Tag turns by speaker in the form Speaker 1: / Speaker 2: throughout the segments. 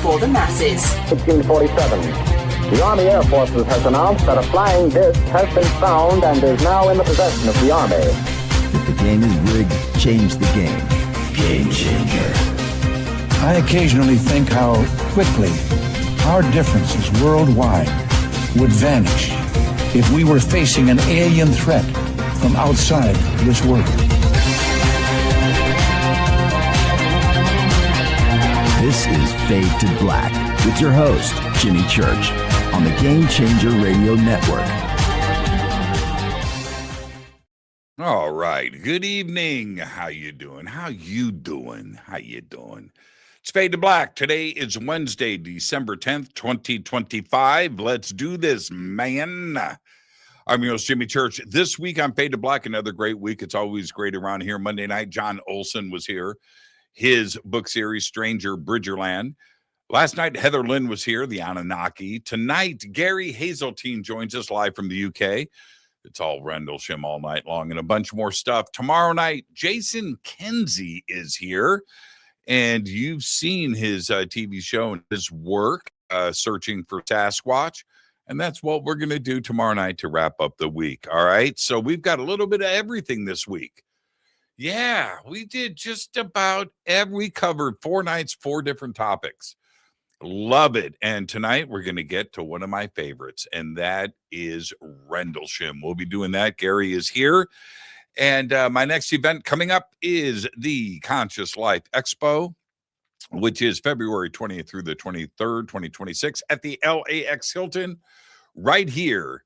Speaker 1: for the masses.
Speaker 2: 1647. The Army Air Forces has announced that a flying disc has been found and is now in the possession of the Army.
Speaker 3: If the game is rigged, change the game. Game changer.
Speaker 4: I occasionally think how quickly our differences worldwide would vanish if we were facing an alien threat from outside this world.
Speaker 3: This is Fade to Black with your host, Jimmy Church, on the Game Changer Radio Network.
Speaker 5: All right. Good evening. How you doing? How you doing? It's Fade to Black. Today is Wednesday, December 10th, 2025. Let's do this, man. I'm your host, Jimmy Church. This week on Fade to Black, another great week. It's always great around here. Monday night, John Olson was here. His book series, Stranger Bridgerland. Last night, Heather Lynn was here, the Anunnaki. Tonight, Gary Heseltine joins us live from the UK. It's all Rendlesham all night long and a bunch more stuff. Tomorrow night, Jason Kenzie is here. And you've seen his TV show and his work, Searching for Sasquatch. And that's what we're going to do tomorrow night to wrap up the week. All right. So we've got a little bit of everything this week. Yeah, we did just about we covered 4 nights, 4 different topics. Love it. And tonight we're going to get to one of my favorites, and that is Rendlesham. We'll be doing that. Gary is here. And my next event coming up is the Conscious Life Expo, which is February 20th through the 23rd, 2026 at the LAX Hilton right here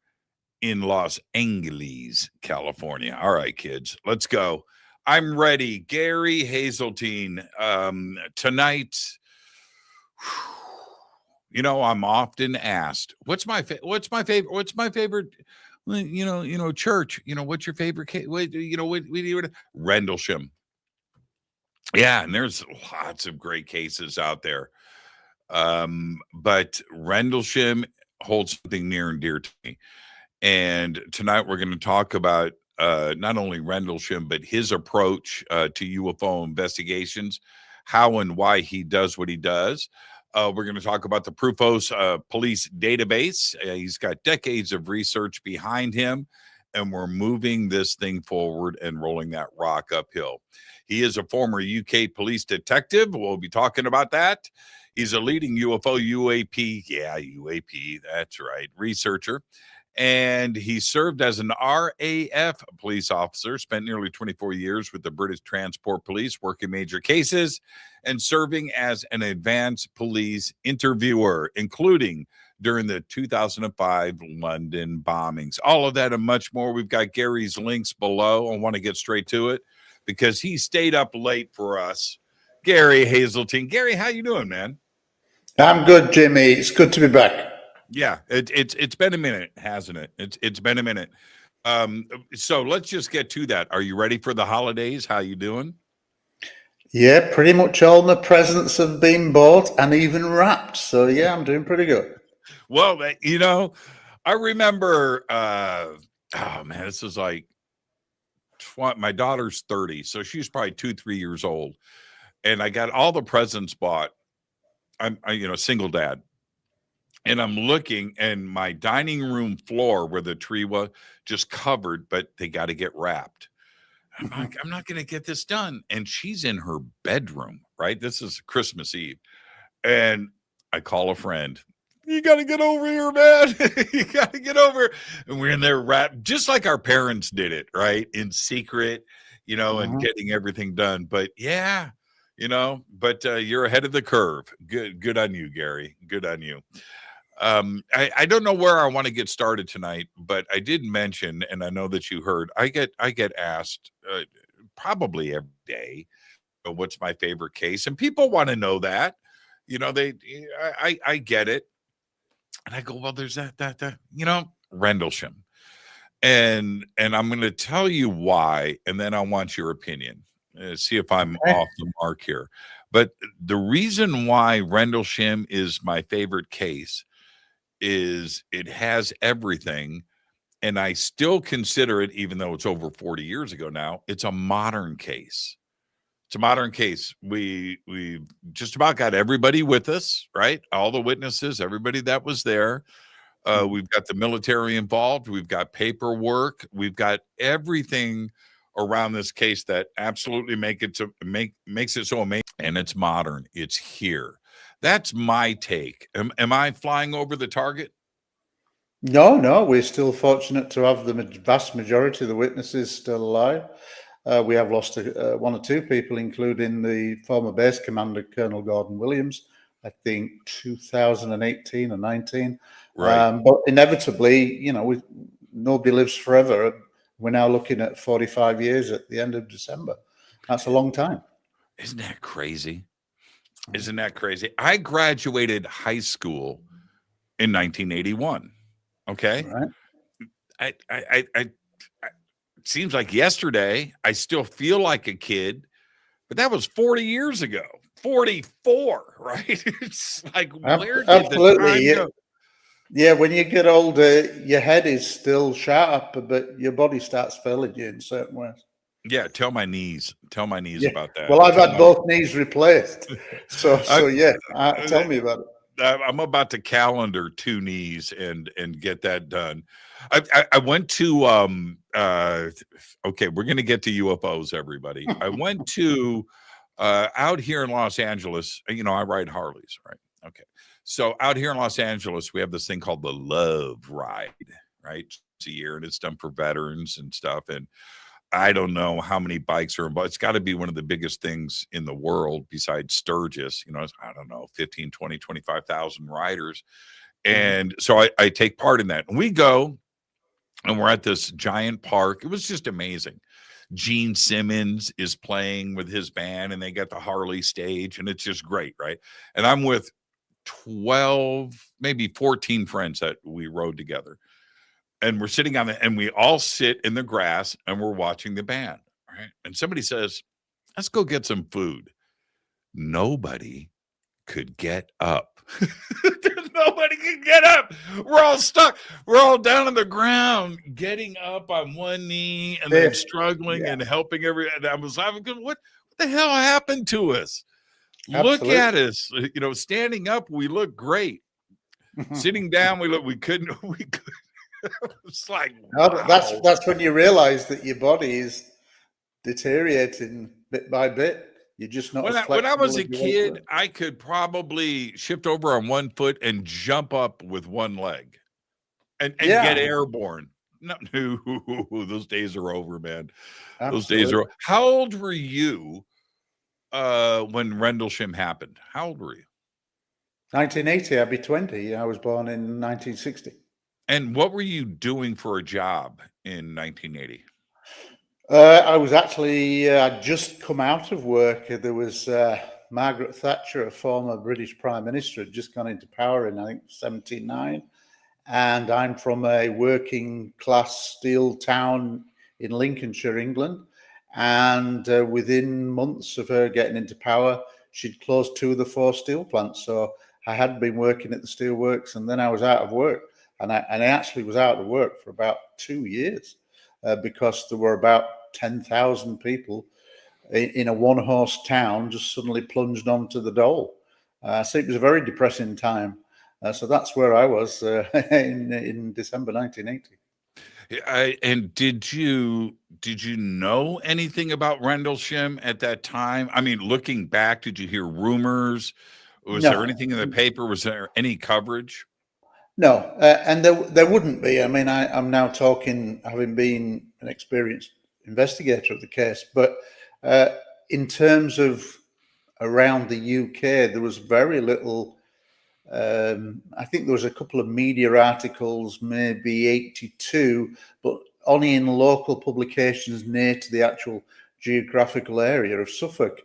Speaker 5: in Los Angeles, California. All right, kids, let's go. I'm ready. Gary Heseltine. Tonight, you know, I'm often asked, what's my favorite, church, what's your favorite case? Rendlesham. Yeah. And there's lots of great cases out there. But Rendlesham holds something near and dear to me. And tonight we're going to talk about not only Rendlesham, but his approach to UFO investigations, how and why he does what he does. We're going to talk about the PRUFOS Police Database. He's got decades of research behind him, and we're moving this thing forward and rolling that rock uphill. He is a former UK police detective. We'll be talking about that. He's a leading UAP, that's right, researcher. And he served as an RAF police officer, spent nearly 24 years with the British Transport Police, working major cases and serving as an advanced police interviewer, including during the 2005 London bombings. All of that and much more. We've got Gary's links below. I want to get straight to it because he stayed up late for us. Gary Heseltine. Gary, how you doing, man?
Speaker 6: I'm good, Jimmy. It's good to be back.
Speaker 5: Yeah, it's been a minute, hasn't it? It's been a minute. So let's just get to that. Are you ready for the holidays? How you doing?
Speaker 6: Yeah, pretty much all my presents have been bought and even wrapped. So yeah, I'm doing pretty good.
Speaker 5: Well, I remember. This is like my daughter's 30, so she's probably 2-3 years old, and I got all the presents bought. I'm single dad. And I'm looking, and my dining room floor where the tree was just covered, but they got to get wrapped. I'm like, I'm not going to get this done. And she's in her bedroom, right? This is Christmas Eve. And I call a friend. You got to get over here, man. You got to get over. And we're in there wrapped, just like our parents did it, right? In secret, and getting everything done. But yeah, you're ahead of the curve. Good on you, Gary. Good on you. I don't know where I want to get started tonight, but I did mention, and I know that you heard, I get asked probably every day, what's my favorite case, and people want to know that, I get it, and I go, well, there's that Rendlesham, and I'm going to tell you why, and then I want your opinion. See if I'm off the mark here, but the reason why Rendlesham is my favorite case is it has everything, and I still consider it, even though it's over 40 years ago now, it's a modern case. It's a modern case. We just about got everybody with us, right? All the witnesses, everybody that was there. We've got the military involved. We've got paperwork. We've got everything around this case that absolutely makes it so amazing. And it's modern. It's here. That's my take. Am I flying over the target?
Speaker 6: No, we're still fortunate to have the vast majority of the witnesses still alive. We have lost one or two people, including the former base commander, Colonel Gordon Williams, I think 2018 or 19.
Speaker 5: Right.
Speaker 6: But inevitably, nobody lives forever. We're now looking at 45 years at the end of December. That's a long time.
Speaker 5: Isn't that crazy? Isn't that crazy? I graduated high school in 1981. Okay.
Speaker 6: Right.
Speaker 5: It seems like yesterday. I still feel like a kid, but that was 40 years ago. 44, right? It's like, where did the time go?
Speaker 6: Yeah, when you get older, your head is still sharp, but your body starts failing you in certain ways.
Speaker 5: Yeah, tell my knees about that.
Speaker 6: Well, I've had both knees replaced. So yeah, tell me about it.
Speaker 5: I'm about to calendar 2 knees and get that done. I went to okay, we're gonna get to UFOs, everybody. I went to out here in Los Angeles. I ride Harleys, right? Okay. So out here in Los Angeles, we have this thing called the Love Ride, right? It's a year and it's done for veterans and stuff. And I don't know how many bikes are involved. It's got to be one of the biggest things in the world besides Sturgis. I don't know, 15, 20, 25,000 riders. And so I take part in that. And we go and we're at this giant park. It was just amazing. Gene Simmons is playing with his band and they got the Harley stage and it's just great, right? And I'm with 12, maybe 14 friends that we rode together. And we're sitting and we all sit in the grass and we're watching the band, right? And somebody says, let's go get some food. Nobody could get up. Nobody could get up. We're all stuck. We're all down on the ground, getting up on one knee and then struggling and helping everyone. And I was laughing, what the hell happened to us? Absolutely. Look at us. Standing up, we look great. Sitting down, we couldn't. It's like, wow.
Speaker 6: That's when you realize that your body is deteriorating bit by bit. You're just not.
Speaker 5: When I was a kid, I could probably shift over on one foot and jump up with one leg, and get airborne. No, those days are over, man. Absolutely. Those days are. How old were you when Rendlesham happened? How old were you?
Speaker 6: 1980. I'd be 20. I was born in 1960.
Speaker 5: And what were you doing for a job in 1980?
Speaker 6: I was actually, I'd just come out of work. There was Margaret Thatcher, a former British Prime Minister, had just gone into power in, I think, 1979. And I'm from a working class steel town in Lincolnshire, England. And within months of her getting into power, she'd closed 2 of the 4 steel plants. So I had been working at the steel works and then I was out of work. And I actually was out of work for about 2 years because there were about 10,000 people in a one-horse town just suddenly plunged onto the dole. So it was a very depressing time. So that's where I was in December 1980.
Speaker 5: And did you know anything about Rendlesham at that time? I mean, looking back, did you hear rumors? Was there anything in the paper? Was there any coverage?
Speaker 6: No, and there wouldn't be. I mean, I'm now talking, having been an experienced investigator of the case, but in terms of around the UK, there was very little. I think there was a couple of media articles, maybe 82, but only in local publications near to the actual geographical area of Suffolk,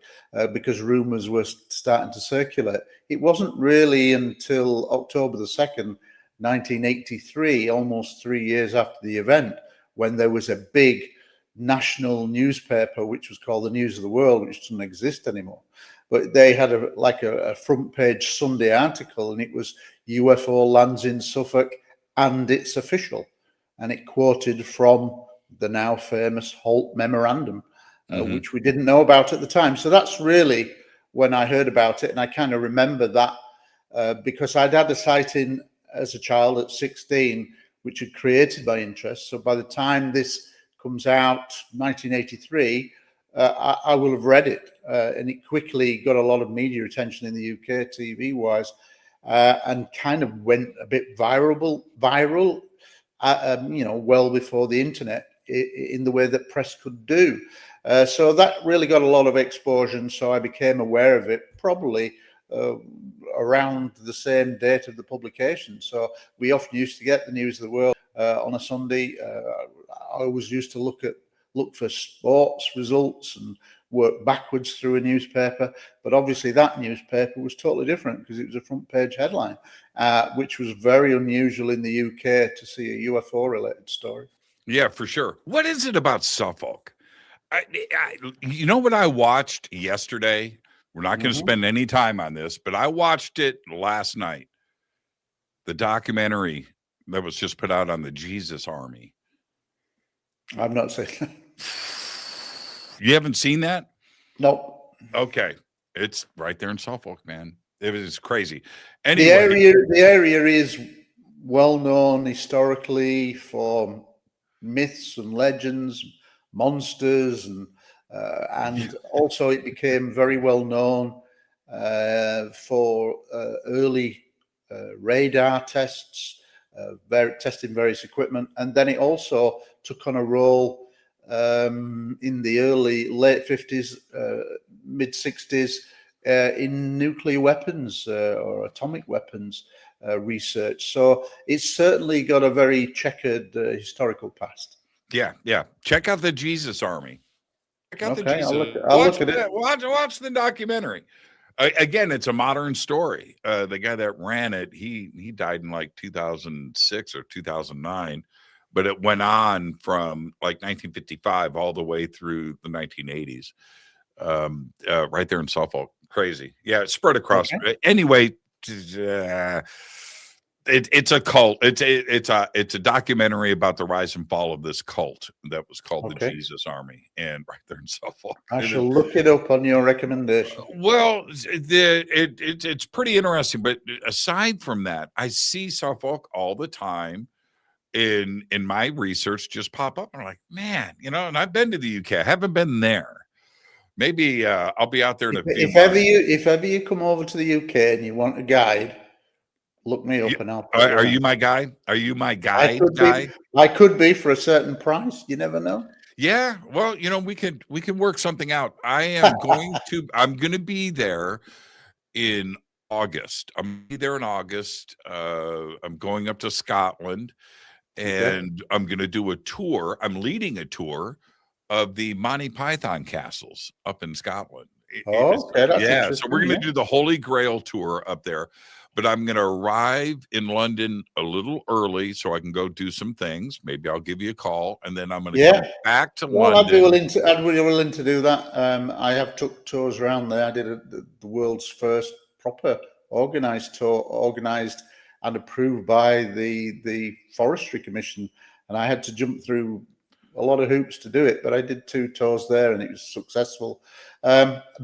Speaker 6: because rumours were starting to circulate. It wasn't really until October the 2nd, 1983, almost 3 years after the event, when there was a big national newspaper which was called the News of the World, which doesn't exist anymore. But they had a front page Sunday article, and it was UFO lands in Suffolk and it's official. And it quoted from the now famous Holt Memorandum. which we didn't know about at the time. So that's really when I heard about it, and I kind of remember that because I'd had a sighting as a child at 16, which had created my interest. So by the time this comes out, 1983, I will have read it, and it quickly got a lot of media attention in the UK, TV-wise, and kind of went a bit viral, well before the internet, in the way that press could do. So that really got a lot of exposure, and so I became aware of it probably around the same date of the publication. So we often used to get the news of the world on a Sunday. I always used to look for sports results and work backwards through a newspaper. But obviously that newspaper was totally different because it was a front page headline, which was very unusual in the UK to see a UFO related story.
Speaker 5: Yeah, for sure. What is it about Suffolk? You know what I watched yesterday? We're not going to spend any time on this, but I watched it last night. The documentary that was just put out on the Jesus Army.
Speaker 6: I've not seen that.
Speaker 5: You haven't seen that?
Speaker 6: Nope.
Speaker 5: Okay. It's right there in Suffolk, man. It was crazy. Anyway,
Speaker 6: the area is well known historically for myths and legends, monsters, and also it became very well known for early radar tests, testing various equipment, and then it also took on a role in the late 50s, mid 60s in nuclear weapons or atomic weapons research. So it's certainly got a very checkered historical past.
Speaker 5: Yeah. Check out the Jesus Army. Check out the Jesus.
Speaker 6: I'll look at it.
Speaker 5: Watch the documentary. Again, it's a modern story. The guy that ran it, he died in like 2006 or 2009, but it went on from like 1955 all the way through the 1980s. Right there in Suffolk. Crazy. Yeah, it spread across. Okay. Anyway, it's a cult. It's a documentary about the rise and fall of this cult that was called the Jesus Army, and right there in Suffolk.
Speaker 6: I shall look it up on your recommendation.
Speaker 5: Well, it's pretty interesting. But aside from that, I see Suffolk all the time in my research just pop up. I'm like, man, and I've been to the UK. I haven't been there. Maybe I'll be out there in a few months.
Speaker 6: If ever you come over to the UK and you want a guide, look me up and I'll.
Speaker 5: Are you my guy? Are you my guide?
Speaker 6: I could be for a certain price. You never know.
Speaker 5: Yeah. Well, we can work something out. I'm going to be there in August. I'm going to be there in August. I'm going up to Scotland, and I'm going to do a tour. I'm leading a tour of the Monty Python castles up in Scotland.
Speaker 6: Okay.
Speaker 5: So we're going to do the Holy Grail tour up there, but I'm going to arrive in London a little early so I can go do some things. Maybe I'll give you a call, and then I'm going to go back to London.
Speaker 6: I'd be willing to do that. I have took tours around there. I did the world's first proper organized tour, organized and approved by the Forestry Commission, and I had to jump through a lot of hoops to do it, but I did 2 tours there and it was successful,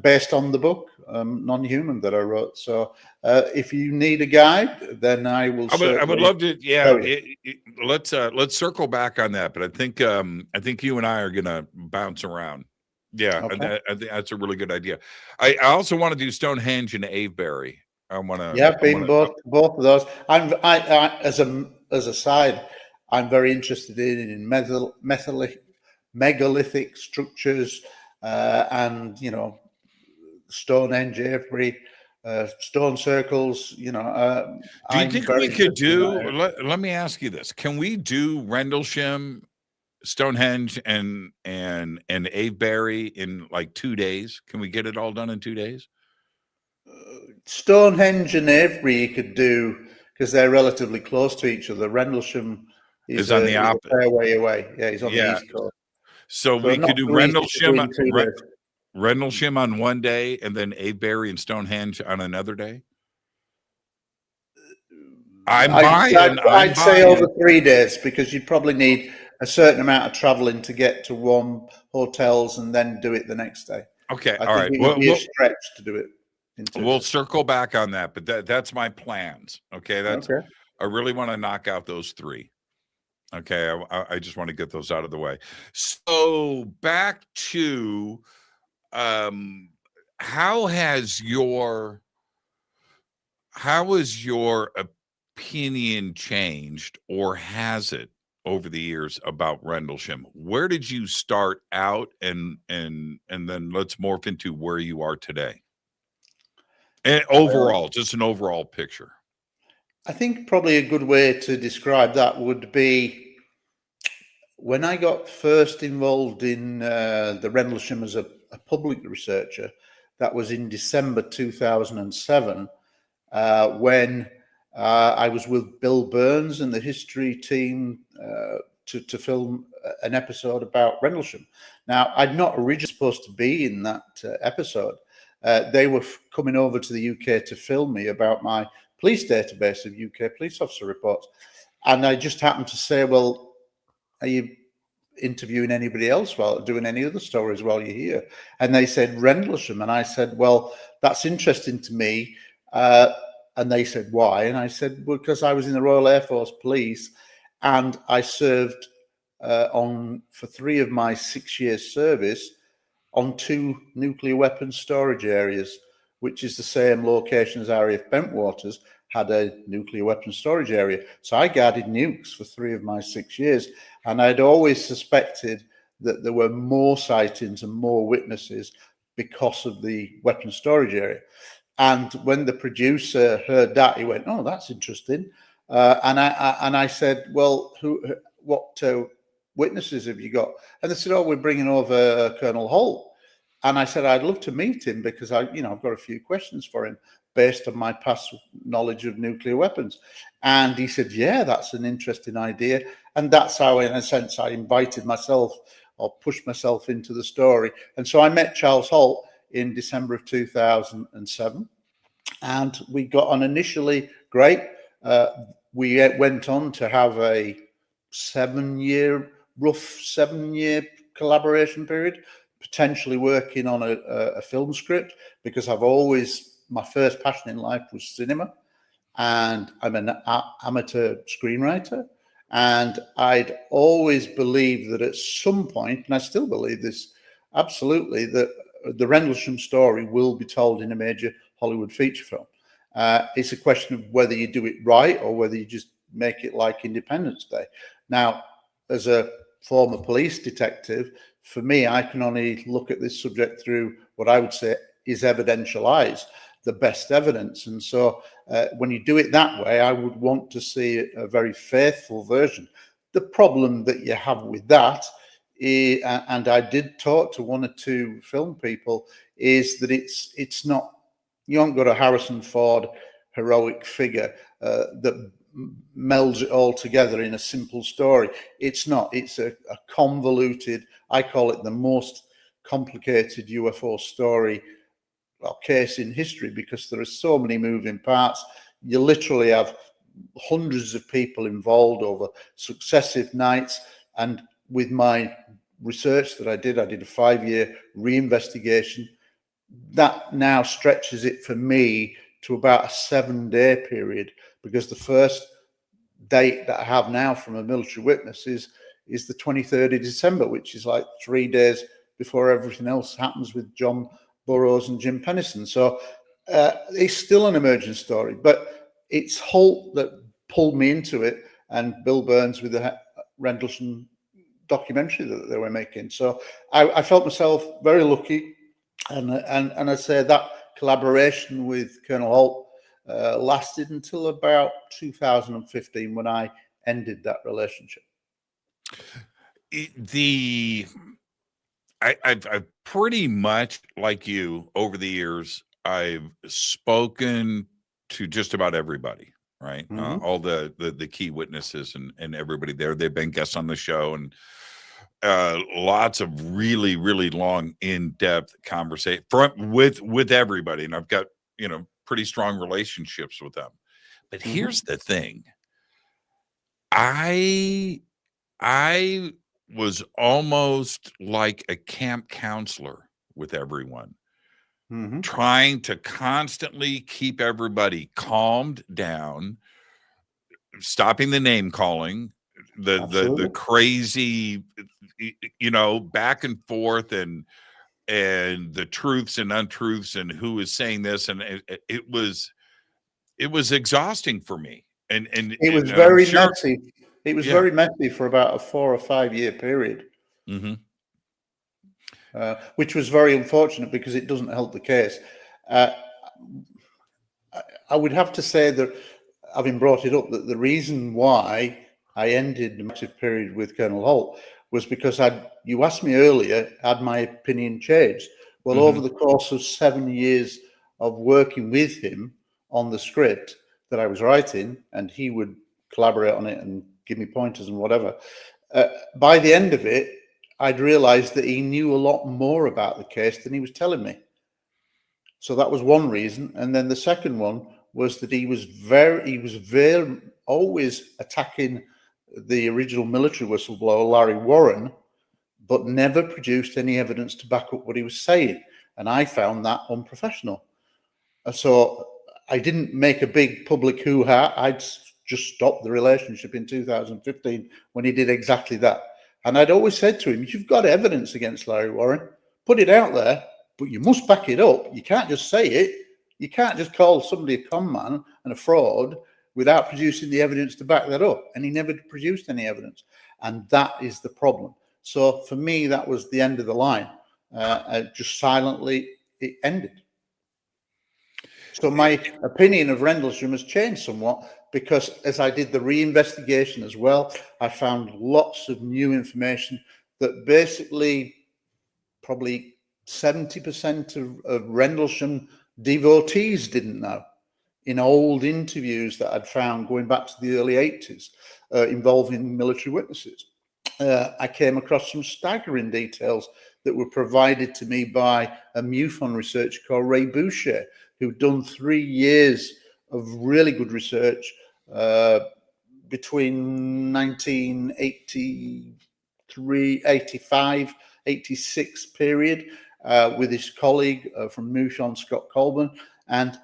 Speaker 6: based on the book Non-Human that I wrote. So if you need a guide, then I will.
Speaker 5: I would love to. Yeah, let's circle back on that. But I think you and I are gonna bounce around. Yeah, okay. I think that's a really good idea. I also want to do Stonehenge and Avebury. I want to.
Speaker 6: Yeah, been both of those. I as a side, I'm very interested in megalithic structures, and Stonehenge, Avebury, stone circles. Do
Speaker 5: you think we could do? Let me ask you this: can we do Rendlesham, Stonehenge, and Avebury in like 2 days? Can we get it all done in 2 days?
Speaker 6: Stonehenge and Avebury you could do because they're relatively close to each other. Rendlesham is on the opposite fair way away. Yeah, he's on the east coast.
Speaker 5: So we could do Rendlesham on one day, and then Avebury and Stonehenge on another day.
Speaker 6: I'd say over 3 days because you'd probably need a certain amount of traveling to get to one hotels and then do it the next day.
Speaker 5: Okay.
Speaker 6: I
Speaker 5: All
Speaker 6: think
Speaker 5: right.
Speaker 6: it would be a stretch to do it.
Speaker 5: We'll circle back on that, but that's my plans. Okay.
Speaker 6: Okay.
Speaker 5: I really want to knock out those 3. Okay. I just want to get those out of the way. So back to, how has your opinion changed, or has it, over the years, about Rendlesham? Where did you start out, and then let's morph into where you are today, and overall, just an overall picture.
Speaker 6: I think probably a good way to describe that would be when I got first involved in the Rendlesham as a public researcher. That was in December 2007, when I was with Bill Burns and the history team to film an episode about Rendlesham. Now, I'd not originally supposed to be in that episode. They were coming over to the UK to film me about my police database of UK police officer reports. And I just happened to say, well, are you interviewing anybody else while doing any other stories while you're here? And they said Rendlesham. And I said, well, that's interesting to me. And they said, why? And I said, well, because I was in the Royal Air Force Police and I served for 3 of my 6 years service on 2 nuclear weapons storage areas, which is the same location as RAF Bentwaters had a nuclear weapons storage area. So I guarded nukes for 3 of my 6 years. And I'd always suspected that there were more sightings and more witnesses because of the weapons storage area. And when the producer heard that, he went, "Oh, that's interesting." And I said, "Well, what witnesses have you got?" And they said, "Oh, we're bringing over Colonel Holt." And I said, "I'd love to meet him because I've got a few questions for him based on my past knowledge of nuclear weapons." And he said, "Yeah, that's an interesting idea." And that's how, in a sense, I invited myself or pushed myself into the story. And so I met Charles Holt in December of 2007, and we got on initially great. We went on to have a rough 7-year collaboration period, potentially working on a film script, because my first passion in life was cinema, and I'm an amateur screenwriter. And I'd always believed that at some point, and I still believe this absolutely, that the Rendlesham story will be told in a major Hollywood feature film. It's a question of whether you do it right or whether you just make it like Independence Day. Now, as a former police detective, for me, I can only look at this subject through what I would say is evidential eyes, the best evidence. And so when you do it that way, I would want to see a very faithful version. The problem that you have with that, and I did talk to 1 or 2 film people, is that it's not, you haven't got a Harrison Ford heroic figure that melds it all together in a simple story. It's not. It's a convoluted, I call it the most complicated UFO story, well, case in history, because there are so many moving parts. You literally have hundreds of people involved over successive nights. And with my research that I did a 5-year reinvestigation that now stretches it for me to about a 7-day period, because the first date that I have now from a military witness is the 23rd of December, which is like 3 days before everything else happens with John Burroughs and Jim Pennison. So it's still an emergent story, but it's Holt that pulled me into it, and Bill Burns with the Rendlesham documentary that they were making. So I felt myself very lucky, and I say that collaboration with Colonel Holt lasted until about 2015, when I ended that relationship.
Speaker 5: I've pretty much, like you, over the years, I've spoken to just about everybody, right?
Speaker 6: Mm-hmm.
Speaker 5: All the key witnesses and everybody there. They've been guests on the show, and lots of really, really long, in-depth conversation with everybody. And I've got, pretty strong relationships with them. But here's the thing. I I was almost like a camp counselor with everyone, trying to constantly keep everybody calmed down, stopping the name calling, the crazy, back and forth, and the truths and untruths, and who is saying this, and it was exhausting for me. And
Speaker 6: It was
Speaker 5: I'm
Speaker 6: very
Speaker 5: sure,
Speaker 6: messy. It was
Speaker 5: yeah.
Speaker 6: very messy for about a 4 or 5 year period, which was very unfortunate because it doesn't help the case. I would have to say that, having brought it up, that the reason why I ended the active period with Colonel Holt was because you asked me earlier, had my opinion changed? Well, over the course of 7 years of working with him on the script that I was writing, and he would collaborate on it and give me pointers and whatever, by the end of it, I'd realized that he knew a lot more about the case than he was telling me. So that was one reason. And then the second one was that he was very always attacking the original military whistleblower, Larry Warren, but never produced any evidence to back up what he was saying. And I found that unprofessional. So I didn't make a big public hoo-ha. I'd just stopped the relationship in 2015 when he did exactly that. And I'd always said to him, you've got evidence against Larry Warren, put it out there, but you must back it up. You can't just say it. You can't just call somebody a con man and a fraud without producing the evidence to back that up. And he never produced any evidence. And that is the problem. So for me, that was the end of the line. Just silently, it ended. So my opinion of Rendlesham has changed somewhat, because as I did the reinvestigation as well, I found lots of new information that basically probably 70% of Rendlesham devotees didn't know, in old interviews that I'd found going back to the early 80s involving military witnesses. I came across some staggering details that were provided to me by a MUFON researcher called Ray Boucher, who'd done 3 years of really good research between 1983, 85, 86 period with his colleague from MUFON, Scott Colburn. And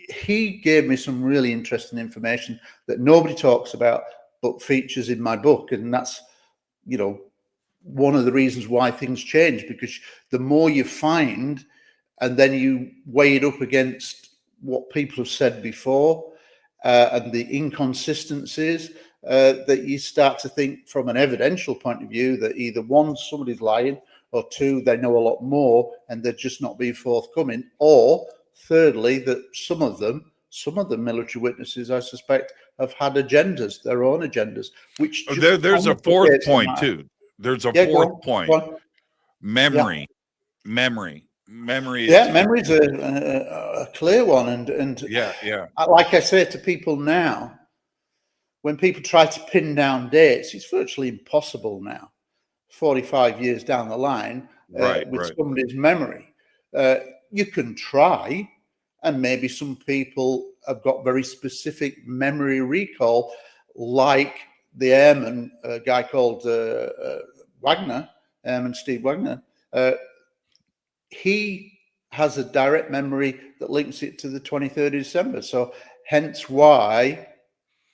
Speaker 6: he gave me some really interesting information that nobody talks about, but features in my book. And that's, one of the reasons why things change, because the more you find and then you weigh it up against what people have said before and the inconsistencies, that you start to think from an evidential point of view that either one, somebody's lying, or two, they know a lot more and they're just not being forthcoming, or thirdly, that some of the military witnesses, I suspect, have had agendas, their own agendas, which
Speaker 5: there's a fourth point too. There's a fourth point. Memory. Memory is
Speaker 6: memory's a clear one. And like I say to people now, when people try to pin down dates, it's virtually impossible now, 45 years down the line, with somebody's memory. You can try, and maybe some people have got very specific memory recall, like the airman, a guy called Wagner, Airman Steve Wagner. He has a direct memory that links it to the 23rd of December. So hence why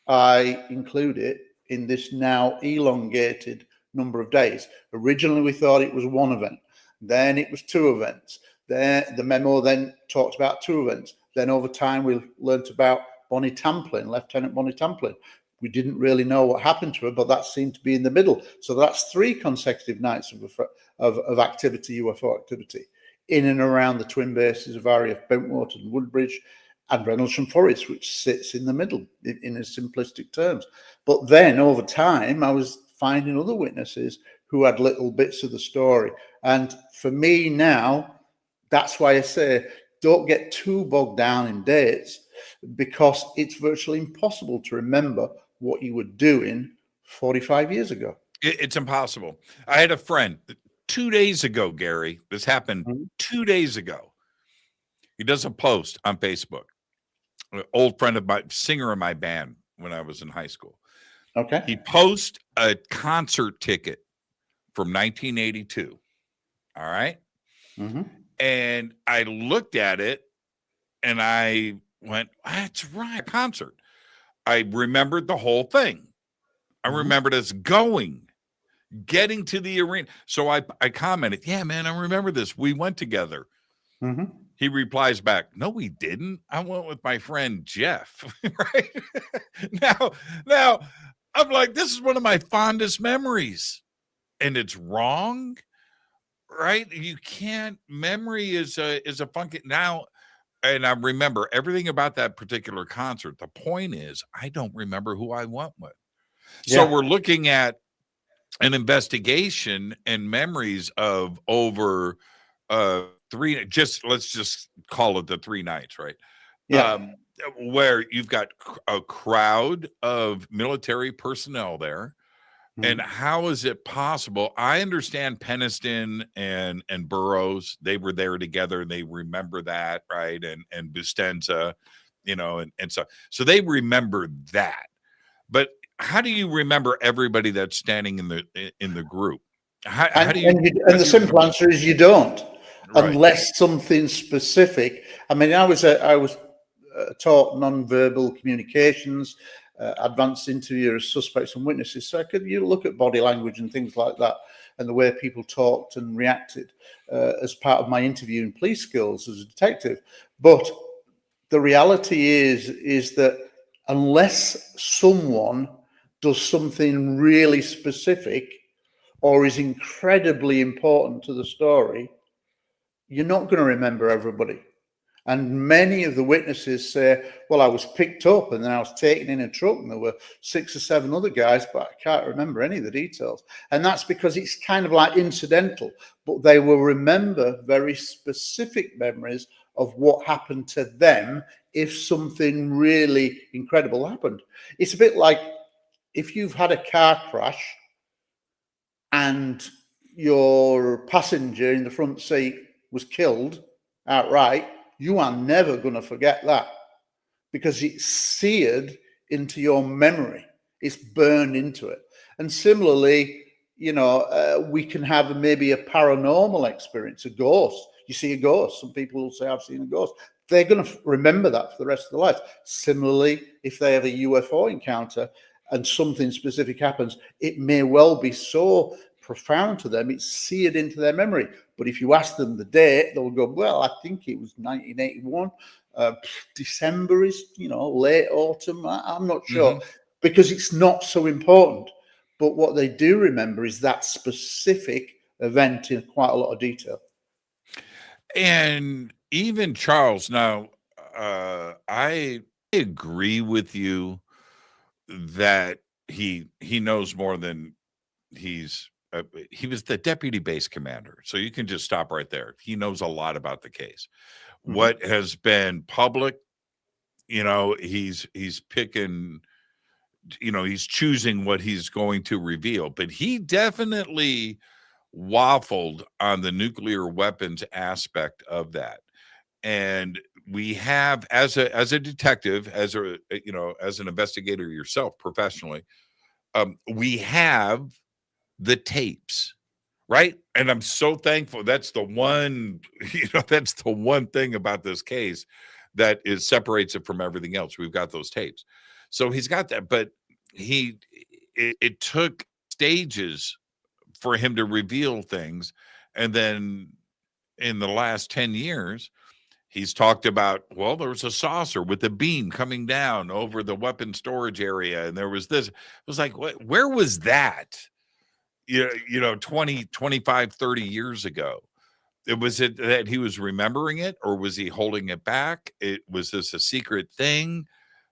Speaker 6: I include it in this now elongated number of days. Originally, we thought it was one event. Then it was two events. The memo then talked about two events. Then over time, we learnt about Bonnie Tamplin, Lieutenant Bonnie Tamplin. We didn't really know what happened to her, but that seemed to be in the middle. So that's 3 consecutive nights of activity, UFO activity, in and around the twin bases of RAF Bentwater and Woodbridge and Rendlesham Forest, which sits in the middle in simplistic terms. But then over time, I was finding other witnesses who had little bits of the story. And for me now, that's why I say, don't get too bogged down in dates, because it's virtually impossible to remember what you were doing 45 years ago.
Speaker 5: It's impossible. I had a friend 2 days ago, Gary. This happened 2 days ago. He does a post on Facebook. An old friend of mine, singer in my band when I was in high school.
Speaker 6: Okay.
Speaker 5: He posts a concert ticket from 1982. All right.
Speaker 6: Mm-hmm.
Speaker 5: And I looked at it and I went, that's right, concert. I remembered the whole thing. I remembered us getting to the arena. So I commented, yeah, man, I remember this. We went together.
Speaker 6: Mm-hmm.
Speaker 5: He replies back, no, we didn't. I went with my friend Jeff. Right. Now I'm like, this is one of my fondest memories. And it's wrong. Right. You can't, memory is a funky now. And I remember everything about that particular concert. The point is, I don't remember who I went with. So we're looking at an investigation and memories of over let's just call it the 3 nights, right?
Speaker 6: Yeah.
Speaker 5: Where you've got a crowd of military personnel there. And how is it possible? I understand Peniston and Burroughs, they were there together and they remember that, right? And Bustenza, and so they remember that. But how do you remember everybody that's standing in the group? How do you?
Speaker 6: And the simple answer is you don't,
Speaker 5: right.
Speaker 6: Unless something specific. I mean, I was taught non-verbal communications, advanced interview of suspects and witnesses, so you look at body language and things like that, and the way people talked and reacted as part of my interviewing police skills as a detective. But the reality is that unless someone does something really specific or is incredibly important to the story, you're not going to remember everybody. And many of the witnesses say, well, I was picked up and then I was taken in a truck and there were 6 or 7 other guys, but I can't remember any of the details. And that's because it's kind of like incidental, but they will remember very specific memories of what happened to them if something really incredible happened. It's a bit like if you've had a car crash and your passenger in the front seat was killed outright, you are never going to forget that because it's seared into your memory. It's burned into it. And similarly, we can have maybe a paranormal experience, a ghost. You see a ghost. Some people will say, I've seen a ghost. They're going to remember that for the rest of their life. Similarly, if they have a UFO encounter and something specific happens, it may well be so profound to them, it's seared into their memory. But if you ask them the date, they'll go, well, I think it was 1981. December is, late autumn. I'm not sure because it's not so important. But what they do remember is that specific event in quite a lot of detail.
Speaker 5: And even Charles, now, I agree with you that he knows more than he was the deputy base commander. So you can just stop right there. He knows a lot about the case. What has been public, he's picking, he's choosing what he's going to reveal, but he definitely waffled on the nuclear weapons aspect of that. And we have, as a detective, as an investigator yourself professionally, we have the tapes, right? And I'm so thankful. That's the one, that's the one thing about this case that separates it from everything else. We've got those tapes. So he's got that, but it took stages for him to reveal things. And then in the last 10 years, he's talked about, well, there was a saucer with a beam coming down over the weapon storage area. And there was this. It was like, where was that? 20, 25, 30 years ago. Was it that he was remembering it, or was he holding it back? Was this a secret thing?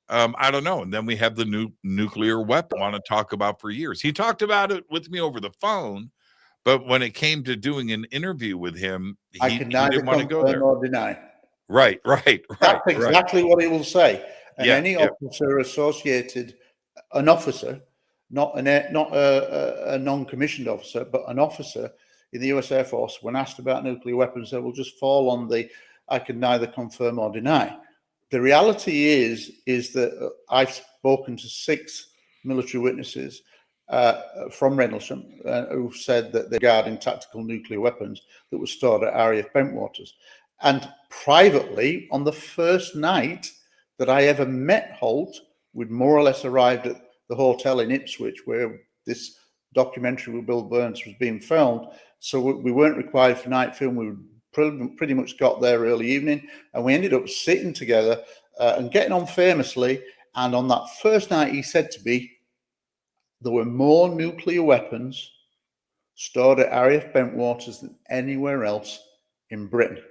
Speaker 5: I don't know. And then we have the new nuclear weapon I want to talk about for years. He talked about it with me over the phone, but when it came to doing an interview with him, he didn't want to go there.
Speaker 6: Or deny.
Speaker 5: Right.
Speaker 6: That's exactly what he will say. And any
Speaker 5: yeah.
Speaker 6: officer associated, an officer, not a non-commissioned officer, but an officer in the US Air Force, when asked about nuclear weapons, they will just fall on I can neither confirm or deny. The reality is that I've spoken to 6 military witnesses from Rendlesham who said that they're guarding tactical nuclear weapons that were stored at RAF Bentwaters. And privately, on the first night that I ever met Holt, we'd more or less arrived at the hotel in Ipswich where this documentary with Bill Burns was being filmed. So we weren't required for night film. We pretty much got there early evening, and we ended up sitting together and getting on famously. And on that first night, he said to me, there were more nuclear weapons stored at RAF Bentwaters than anywhere else in Britain.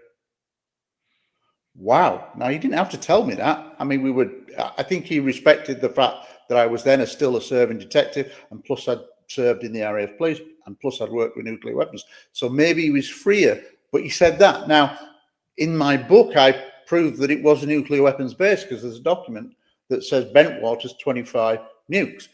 Speaker 6: Wow. Now, he didn't have to tell me that. I mean, I think he respected the fact that I was then still a serving detective, and plus I'd served in the RAF Police, and plus I'd worked with nuclear weapons. So maybe he was freer, but he said that. Now, in my book, I proved that it was a nuclear weapons base because there's a document that says Bentwaters 25 nukes,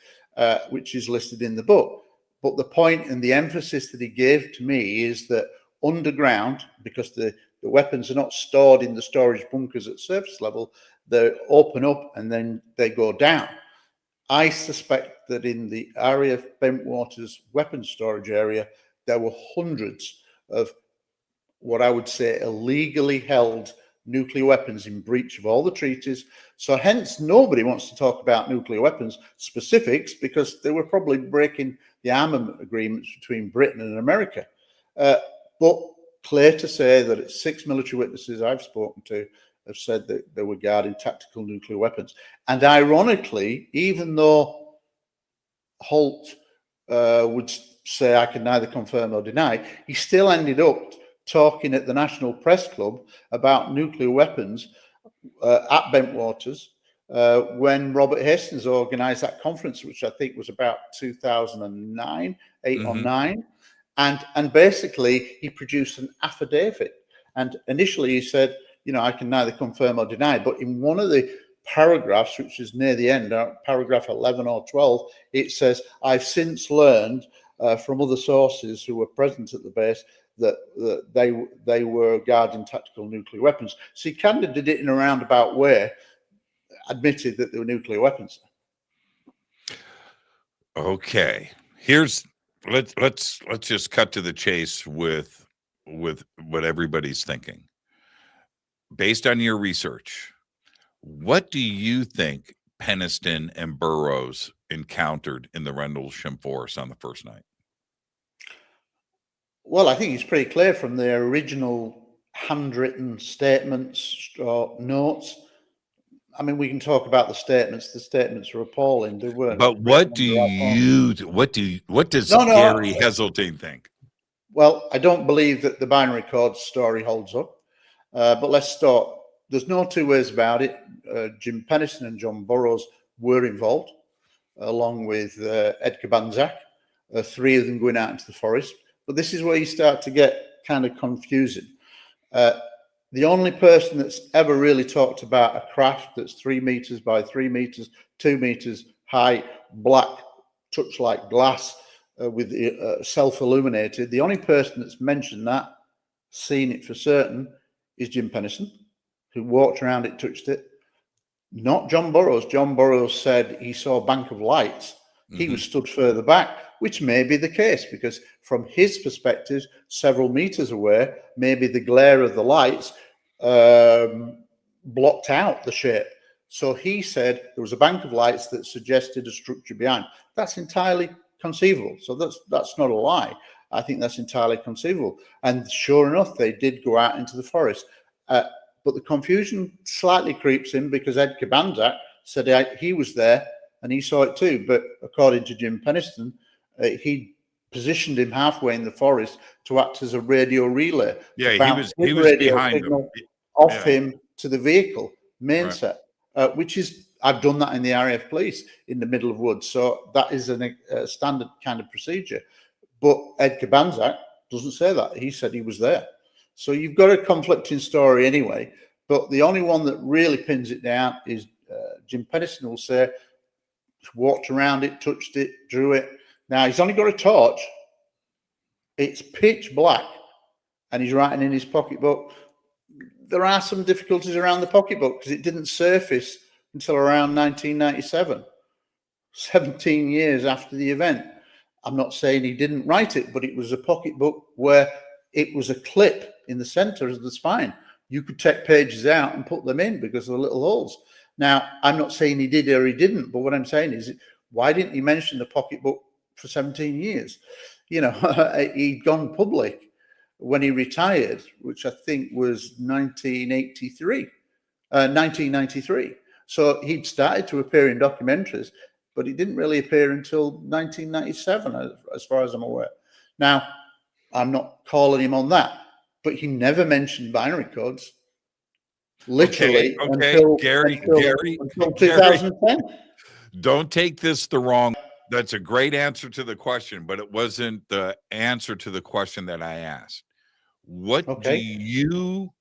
Speaker 6: which is listed in the book. But the point and the emphasis that he gave to me is that underground, because the weapons are not stored in the storage bunkers at surface level, they open up and then they go down. I suspect that in the RAF Bentwaters weapons storage area, there were hundreds of what I would say illegally held nuclear weapons in breach of all the treaties. So hence nobody wants to talk about nuclear weapons specifics because they were probably breaking the armament agreements between Britain and America. But clear to say that 6 military witnesses I've spoken to have said that they were guarding tactical nuclear weapons. And ironically, even though Holt would say I can neither confirm or deny, he still ended up talking at the National Press Club about nuclear weapons at Bentwaters when Robert Hastings organised that conference, which I think was about 2009, 8 or 9. And basically, he produced an affidavit. And initially he said, you know, I can neither confirm or deny. But in one of the paragraphs, which is near the end, paragraph 11 or 12, it says, I've since learned from other sources who were present at the base that they were guarding tactical nuclear weapons. So he kind of did it in a roundabout way, admitted that there were nuclear weapons.
Speaker 5: Okay, let's just cut to the chase with what everybody's thinking. Based on your research, what do you think Penniston and Burroughs encountered in the Rendlesham Forest on the first night?
Speaker 6: Well, I think it's pretty clear from their original handwritten statements or notes. I mean, we can talk about the statements. The statements are appalling. They weren't.
Speaker 5: But what does Gary Heseltine think?
Speaker 6: Well, I don't believe that the binary code story holds up. But let's start. There's no two ways about it. Jim Penniston and John Burroughs were involved, along with Ed Cabanzak, 3 of them going out into the forest. But this is where you start to get kind of confusing. The only person that's ever really talked about a craft that's 3 meters by 3 meters, 2 meters high, black, touch like glass, with self-illuminated, the only person that's mentioned that, seen it for certain, is Jim Penniston, who walked around it, touched it. Not John Burroughs. John Burroughs said he saw a bank of lights. He was stood further back, which may be the case because from his perspective, several meters away, maybe the glare of the lights blocked out the shape. So he said there was a bank of lights that suggested a structure behind. That's entirely conceivable. So that's not a lie. I think that's entirely conceivable. And sure enough, they did go out into the forest. But the confusion slightly creeps in because Ed Cabanzak said he was there and he saw it too. But according to Jim Penniston, he positioned him halfway in the forest to act as a radio relay.
Speaker 5: Yeah, he was behind him.
Speaker 6: Off him to the vehicle, main set, which is, I've done that in the RAF Police in the middle of woods. So that is a standard kind of procedure. But Ed Cabanzak doesn't say that. He said he was there. So you've got a conflicting story anyway. But the only one that really pins it down is Jim Penniston will say, walked around it, touched it, drew it. Now, he's only got a torch. It's pitch black. And he's writing in his pocketbook. There are some difficulties around the pocketbook because it didn't surface until around 1997. 17 years after the event. I'm not saying he didn't write it, but it was a pocketbook where it was a clip in the center of the spine. You could take pages out and put them in because of the little holes. Now, I'm not saying he did or he didn't, but what I'm saying is, why didn't he mention the pocketbook for 17 years? You know, he'd gone public when he retired, which I think was 1993. So he'd started to appear in documentaries, but he didn't really appear until 1997, as far as I'm aware. Now, I'm not calling him on that, but he never mentioned binary codes. Literally until 2010.
Speaker 5: Don't take this the wrong. That's a great answer to the question, but it wasn't the answer to the question that I asked. What do you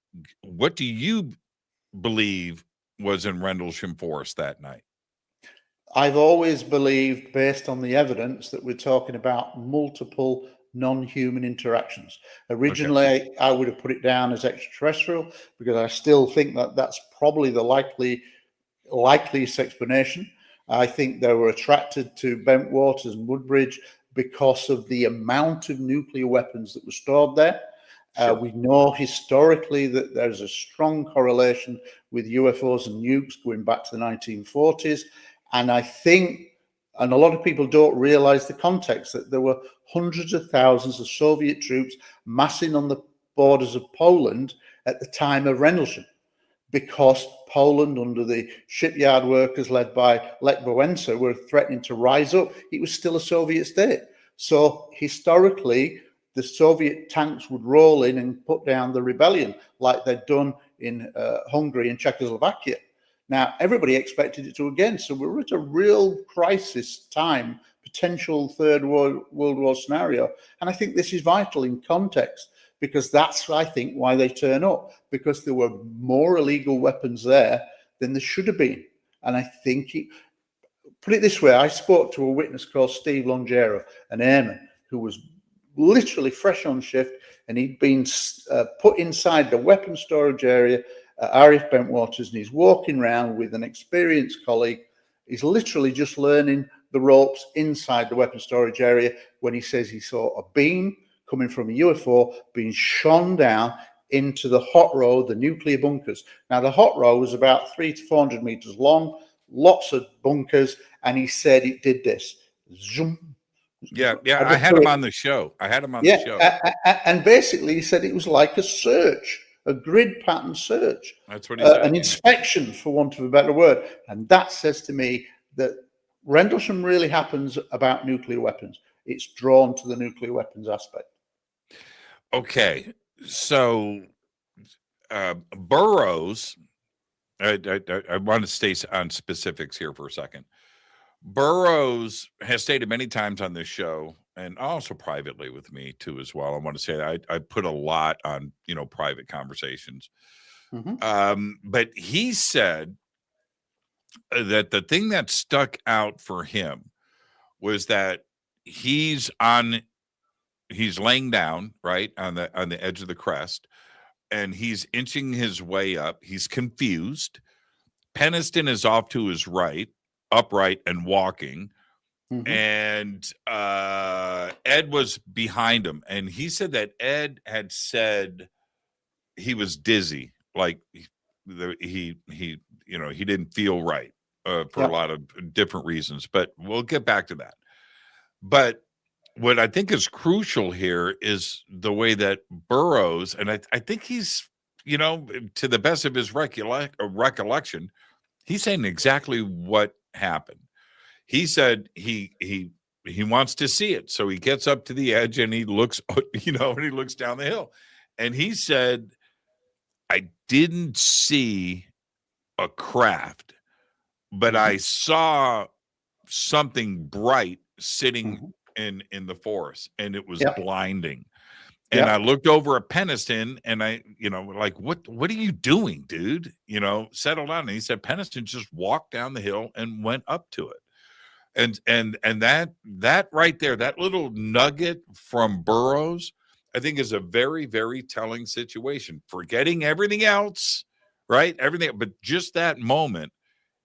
Speaker 5: believe was in Rendlesham Forest that night?
Speaker 6: I've always believed, based on the evidence, that we're talking about multiple non-human interactions. Originally, I would have put it down as extraterrestrial because I still think that that's probably the likeliest explanation. I think they were attracted to Bentwaters and Woodbridge because of the amount of nuclear weapons that were stored there. We know historically that there's a strong correlation with UFOs and nukes going back to the 1940s. And I think, and a lot of people don't realize the context, that there were hundreds of thousands of Soviet troops massing on the borders of Poland at the time of Rendlesham, because Poland, under the shipyard workers led by Lech Wałęsa, were threatening to rise up. It was still a Soviet state. So historically, the Soviet tanks would roll in and put down the rebellion like they'd done in Hungary and Czechoslovakia. Now, everybody expected it to again. So we're at a real crisis time, potential Third World War scenario. And I think this is vital in context, because that's, I think, why they turn up, because there were more illegal weapons there than there should have been. And I think, put it this way, I spoke to a witness called Steve Longero, an airman who was literally fresh on shift, and he'd been put inside the weapons storage area at RAF Bentwaters, and he's walking around with an experienced colleague. He's literally just learning the ropes inside the weapons storage area when he says he saw a beam coming from a UFO being shone down into the hot row, the nuclear bunkers. Now, the hot row was about 300 to 400 meters long, lots of bunkers, and he said it did this. Zoom.
Speaker 5: Yeah, I had him on the show. The show.
Speaker 6: And basically he said it was like a search, a grid pattern search.
Speaker 5: That's what he said.
Speaker 6: An inspection, for want of a better word. And that says to me that Rendlesham really happens about nuclear weapons. It's drawn to the nuclear weapons aspect.
Speaker 5: Okay, so Burroughs, I want to stay on specifics here for a second. Burroughs has stated many times on this show, and also privately with me too as well. I want to say that I put a lot on, private conversations.
Speaker 6: Mm-hmm.
Speaker 5: But he said that the thing that stuck out for him was that he's laying down right on the edge of the crest, and he's inching his way up. He's confused. Peniston is off to his right, upright and walking.
Speaker 6: Mm-hmm.
Speaker 5: And Ed was behind him, and he said that Ed had said he was dizzy, like he didn't feel right for a lot of different reasons, but we'll get back to that. But what I think is crucial here is the way that Burroughs, and I think he's, to the best of his recollection, he's saying exactly what happened. He said he wants to see it. So he gets up to the edge and he looks, and he looks down the hill. And he said, I didn't see a craft, but I saw something bright sitting in the forest, and it was blinding. And I looked over at Peniston, and I, like, what are you doing, dude? Settle down. And he said, Peniston just walked down the hill and went up to it. And that right there, that little nugget from Burroughs, I think is a very, very telling situation. Forgetting everything else, right? Everything, but just that moment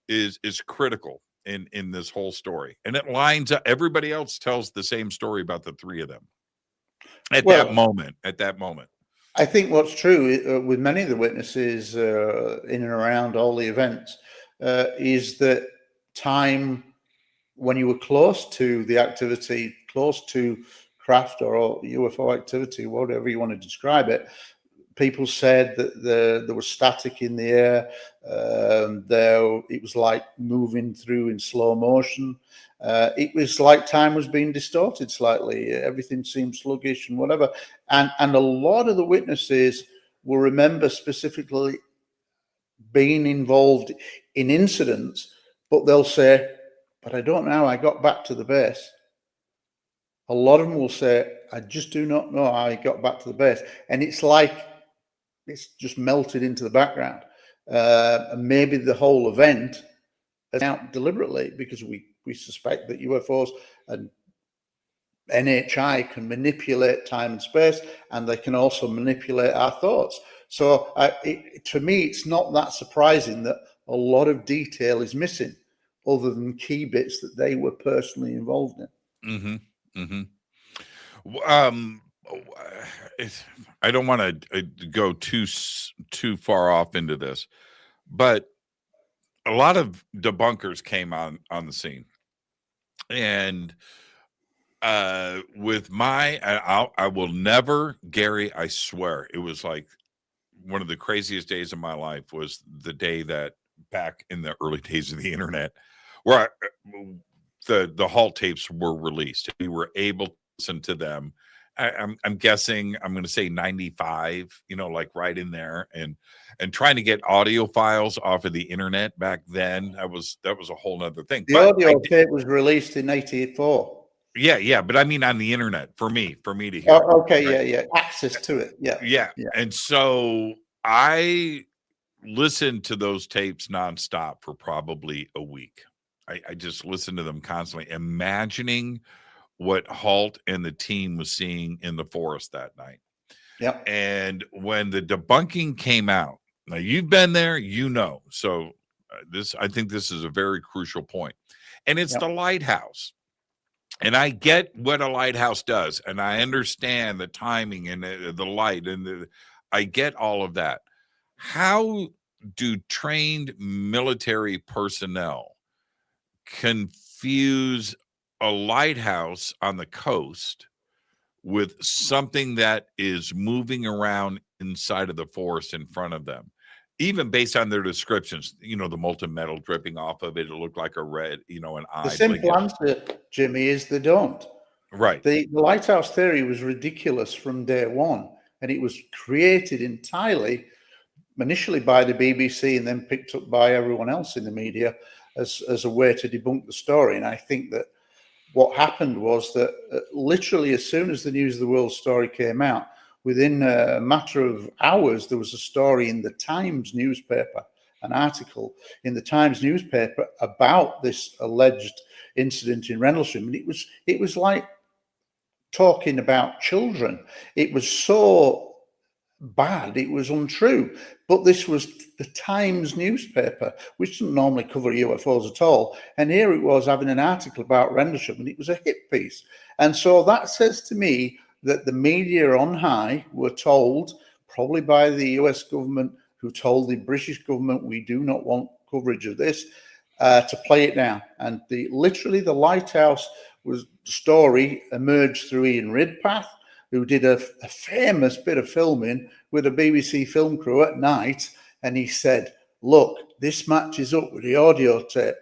Speaker 5: is critical. in this whole story, and it lines up. Everybody else tells the same story about the three of them at that moment.
Speaker 6: I think what's true with many of the witnesses in and around all the events is that time when you were close to the activity, close to craft or UFO activity, whatever you want to describe it, people said that there was static in the air. It was like moving through in slow motion. It was like time was being distorted slightly. Everything seemed sluggish and whatever. And a lot of the witnesses will remember specifically being involved in incidents, but they'll say, but I don't know how I got back to the base. A lot of them will say, I just do not know how I got back to the base. And it's like it's just melted into the background. And maybe the whole event is out deliberately because we suspect that UFOs and NHI can manipulate time and space, and they can also manipulate our thoughts. So to me, it's not that surprising that a lot of detail is missing other than key bits that they were personally involved in.
Speaker 5: I don't want to go too far off into this, but a lot of debunkers came on the scene, and with I will never, Gary, I swear, it was like one of the craziest days of my life was the day that back in the early days of the internet, where the Halt tapes were released. We were able to listen to them. I'm guessing I'm going to say 95, like right in there, and trying to get audio files off of the internet back then. That was a whole nother thing.
Speaker 6: The audio tape was released in 1984.
Speaker 5: Yeah, but I mean on the internet for me to hear.
Speaker 6: Oh, okay, right? Yeah, access to it. Yeah.
Speaker 5: And so I listened to those tapes nonstop for probably a week. I just listened to them constantly, imagining what Halt and the team was seeing in the forest that night.
Speaker 6: Yep.
Speaker 5: And when the debunking came out, now you've been there, so I think this is a very crucial point, and it's the lighthouse. And I get what a lighthouse does, and I understand the timing and the light, and I get all of that. How do trained military personnel confuse a lighthouse on the coast with something that is moving around inside of the forest in front of them? Even based on their descriptions, the molten metal dripping off of it, it looked like a red, an eye.
Speaker 6: The simple answer, Jimmy, is they don't.
Speaker 5: Right.
Speaker 6: The lighthouse theory was ridiculous from day one, and it was created entirely, initially by the BBC and then picked up by everyone else in the media as a way to debunk the story. And I think that what happened was that literally as soon as the News of the World story came out, within a matter of hours, there was a story in the Times newspaper, an article in the Times newspaper about this alleged incident in Rendlesham. And it was like talking about children. It was so bad, it was untrue. But this was the Times newspaper, which doesn't normally cover UFOs at all. And here it was having an article about Rendlesham, and it was a hit piece. And so that says to me that the media on high were told, probably by the US government, who told the British government, we do not want coverage of this, to play it down. And literally the lighthouse story emerged through Ian Ridpath, who did a famous bit of filming with a BBC film crew at night. And he said, look, this matches up with the audio tape.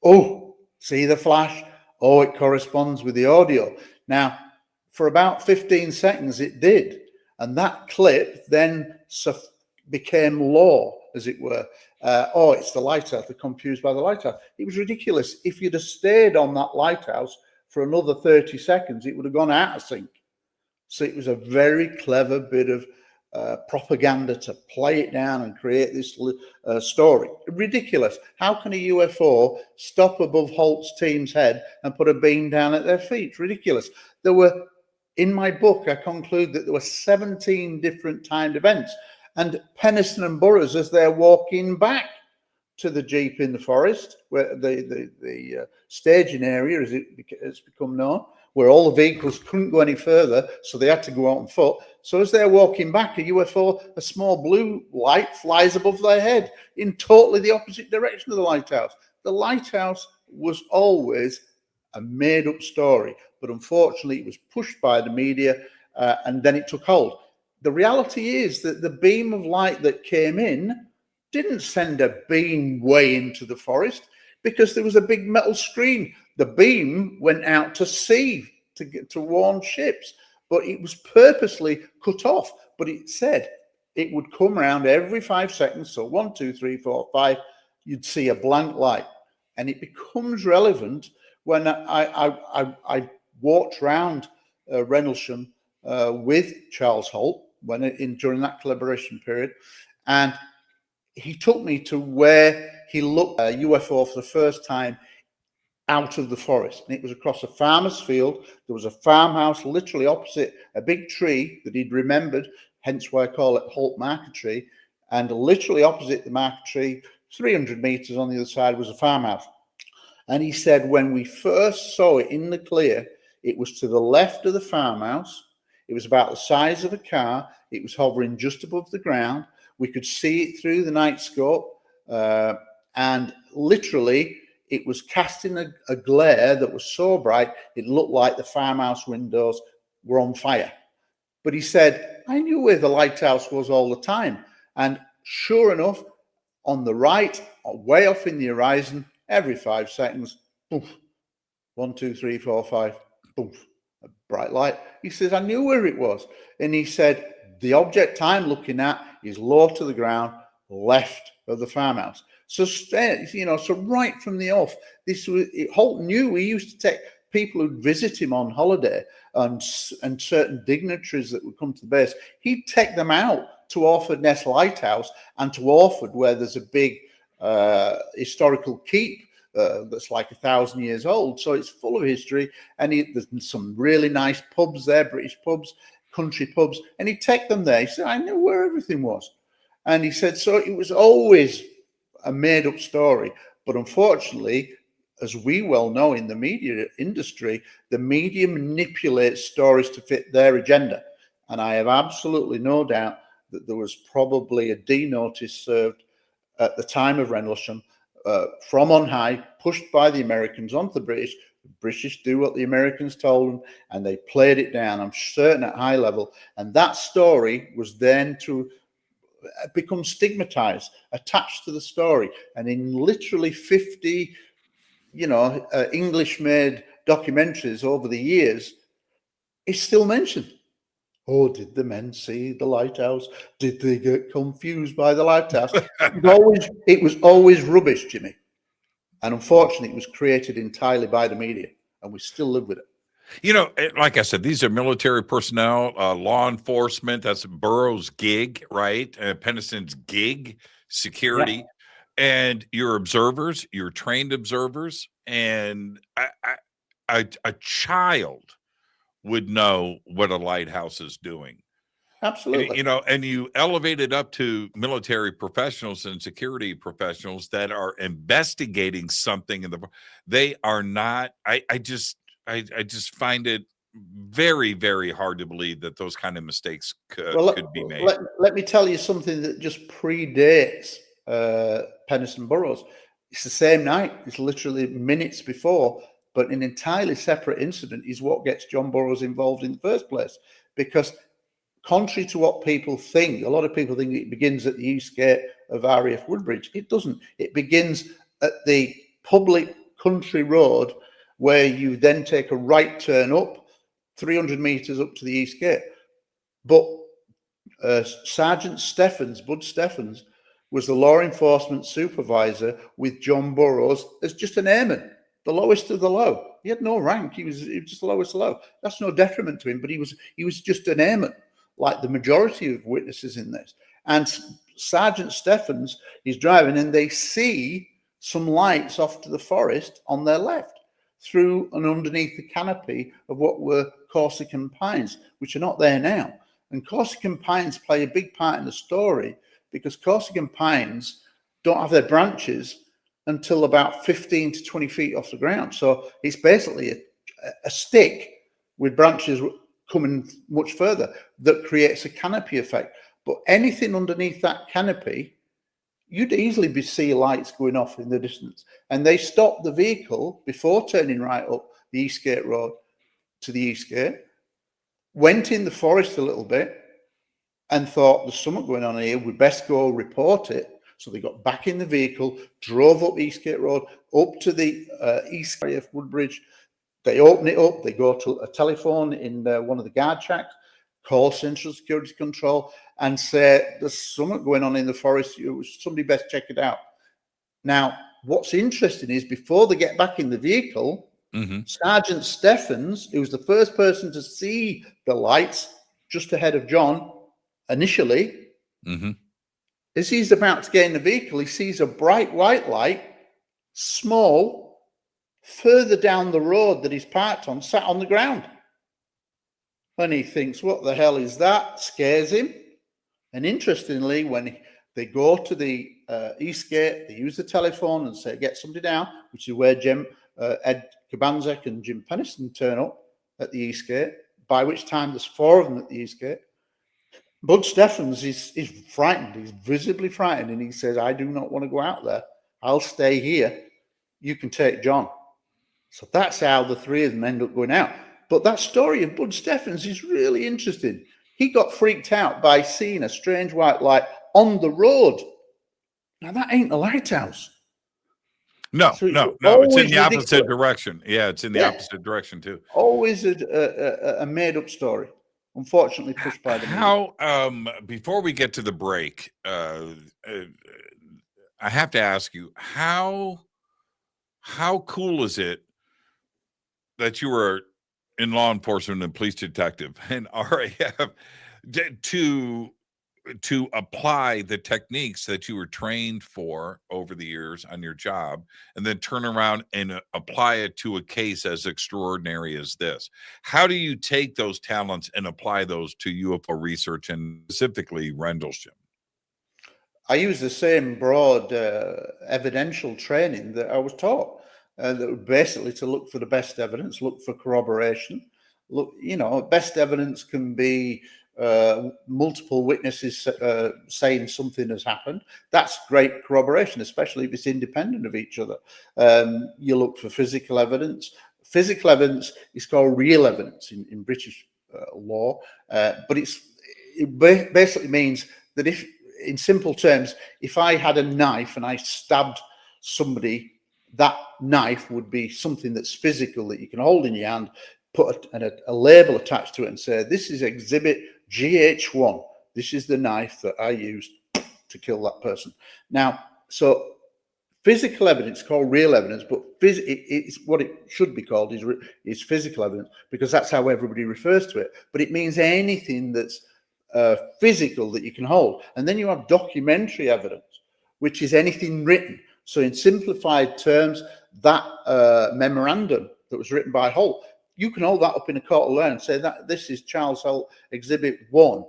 Speaker 6: Oh, see the flash? Oh, it corresponds with the audio. Now, for about 15 seconds, it did. And that clip then became law, as it were. It's the lighthouse. They're confused by the lighthouse. It was ridiculous. If you'd have stayed on that lighthouse for another 30 seconds, it would have gone out of sync. So it was a very clever bit of propaganda to play it down and create this story. Ridiculous. How can a UFO stop above Halt's team's head and put a beam down at their feet? Ridiculous. In my book, I conclude that there were 17 different timed events. And Penniston and Burroughs, as they're walking back to the Jeep in the forest, where the staging area, as it's become known, where all the vehicles couldn't go any further, so they had to go out on foot. So as they're walking back, a UFO, a small blue light, flies above their head in totally the opposite direction of the lighthouse. The lighthouse was always a made-up story, but unfortunately it was pushed by the media, and then it took hold. The reality is that the beam of light that came in didn't send a beam way into the forest, because there was a big metal screen. The beam went out to sea to warn ships, but it was purposely cut off. But it said it would come around every 5 seconds. So 1, 2, 3, 4, 5, you'd see a blank light. And it becomes relevant when I walked around Rendlesham with Charles Holt during that collaboration period, and he took me to where he looked at a UFO for the first time out of the forest. And it was across a farmer's field. There was a farmhouse literally opposite a big tree that he'd remembered, hence why I call it Holt Marker Tree. And literally opposite the marker tree, 300 meters on the other side, was a farmhouse. And he said when we first saw it in the clear, it was to the left of the farmhouse. It was about the size of a car. It was hovering just above the ground. We could see it through the night scope, and literally it was casting a glare that was so bright it looked like the farmhouse windows were on fire. But he said, I knew where the lighthouse was all the time. And sure enough, on the right, way off in the horizon, every 5 seconds, poof, 1, 2, 3, 4, 5, poof, a bright light. He says, I knew where it was. And he said, the object I'm looking at is low to the ground, left of the farmhouse. So, so right from the off, Holt knew. We used to take people who'd visit him on holiday and certain dignitaries that would come to the base. He'd take them out to Orford Ness Lighthouse and to Orford, where there's a big historical keep that's like 1,000 years old. So it's full of history, and there's some really nice pubs there, British pubs, country pubs, and he'd take them there. He said, I knew where everything was. And he said, so it was always a made-up story. But unfortunately, as we well know in the media industry, the media manipulates stories to fit their agenda. And I have absolutely no doubt that there was probably a D notice served at the time of Rendlesham from on high, pushed by the Americans onto the British. The British do what the Americans told them, and they played it down, I'm certain, at high level. And that story was then to become stigmatized, attached to the story. And in literally 50, English-made documentaries over the years, it's still mentioned. Oh, did the men see the lighthouse? Did they get confused by the lighthouse? It was always rubbish, Jimmy. And unfortunately, it was created entirely by the media, and we still live with it.
Speaker 5: Like I said, these are military personnel, law enforcement. That's Burroughs' gig, right? Penniston's gig, security. Yeah. And you're observers, you're trained observers. And a child would know what a lighthouse is doing.
Speaker 6: Absolutely.
Speaker 5: And you elevate it up to military professionals and security professionals that are investigating something they are not. I just find it very, very hard to believe that those kind of mistakes could be made.
Speaker 6: Let me tell you something that just predates Penniston Burroughs. It's the same night. It's literally minutes before, but an entirely separate incident is what gets John Burroughs involved in the first place. Because contrary to what people think, a lot of people think it begins at the east gate of RAF Woodbridge. It doesn't. It begins at the public country road, where you then take a right turn up 300 meters up to the east gate. But Sergeant Steffens, Bud Steffens, was the law enforcement supervisor with John Burroughs as just an airman, the lowest of the low. He had no rank. He was just the lowest of the low. That's no detriment to him, but he was just an airman, like the majority of witnesses in this. And Sergeant Steffens is driving, and they see some lights off to the forest on their left, through and underneath the canopy of what were Corsican pines, which are not there now. And Corsican pines play a big part in the story, because Corsican pines don't have their branches until about 15 to 20 feet off the ground. So it's basically a stick with branches coming much further that creates a canopy effect. But anything underneath that canopy, you'd easily see lights going off in the distance. And they stopped the vehicle before turning right up the Eastgate Road to the Eastgate, went in the forest a little bit and thought, there's something going on here, we best go report it. So they got back in the vehicle, drove up Eastgate Road, up to the east area of Woodbridge. They open it up, they go to a telephone in one of the guard shacks, call Central Security Control and say, there's something going on in the forest, somebody best check it out. Now, what's interesting is before they get back in the vehicle, Sergeant Steffens, who was the first person to see the lights just ahead of John initially, as he's about to get in the vehicle, he sees a bright white light, small, further down the road that he's parked on, sat on the ground. And he thinks, what the hell is that? Scares him. And interestingly, when they go to the Eastgate, they use the telephone and say, get somebody down, which is where Ed Kabanzek and Jim Peniston turn up at the Eastgate, by which time there's 4 of them at the Eastgate. Bud Steffens is frightened. He's visibly frightened. And he says, I do not want to go out there. I'll stay here. You can take John. So that's how the 3 of them end up going out. But that story of Bud Steffens is really interesting. He got freaked out by seeing a strange white light on the road. Now, that ain't a lighthouse.
Speaker 5: No,
Speaker 6: So
Speaker 5: no, it's in the opposite direction. Yeah, it's in the opposite direction, too.
Speaker 6: Always a made-up story. Unfortunately, pushed by the media.
Speaker 5: Before we get to the break, I have to ask you, how cool is it that you were in law enforcement and police detective and RAF to apply the techniques that you were trained for over the years on your job and then turn around and apply it to a case as extraordinary as this? How do you take those talents and apply those to UFO research and specifically Rendlesham?
Speaker 6: I use the same broad evidential training that I was taught. That basically to look for the best evidence, look for corroboration. Look, best evidence can be multiple witnesses saying something has happened. That's great corroboration, especially if it's independent of each other. You look for physical evidence. Physical evidence is called real evidence in British law, but it basically means that if, in simple terms, if I had a knife and I stabbed somebody, that knife would be something that's physical that you can hold in your hand, put a label attached to it and say, this is exhibit GH1. This is the knife that I used to kill that person. Now, so physical evidence is called real evidence, but it's what it should be called is physical evidence, because that's how everybody refers to it. But it means anything that's physical that you can hold. And then you have documentary evidence, which is anything written. So in simplified terms, that memorandum that was written by Holt, you can hold that up in a court of law and say that this is Charles Holt Exhibit 1.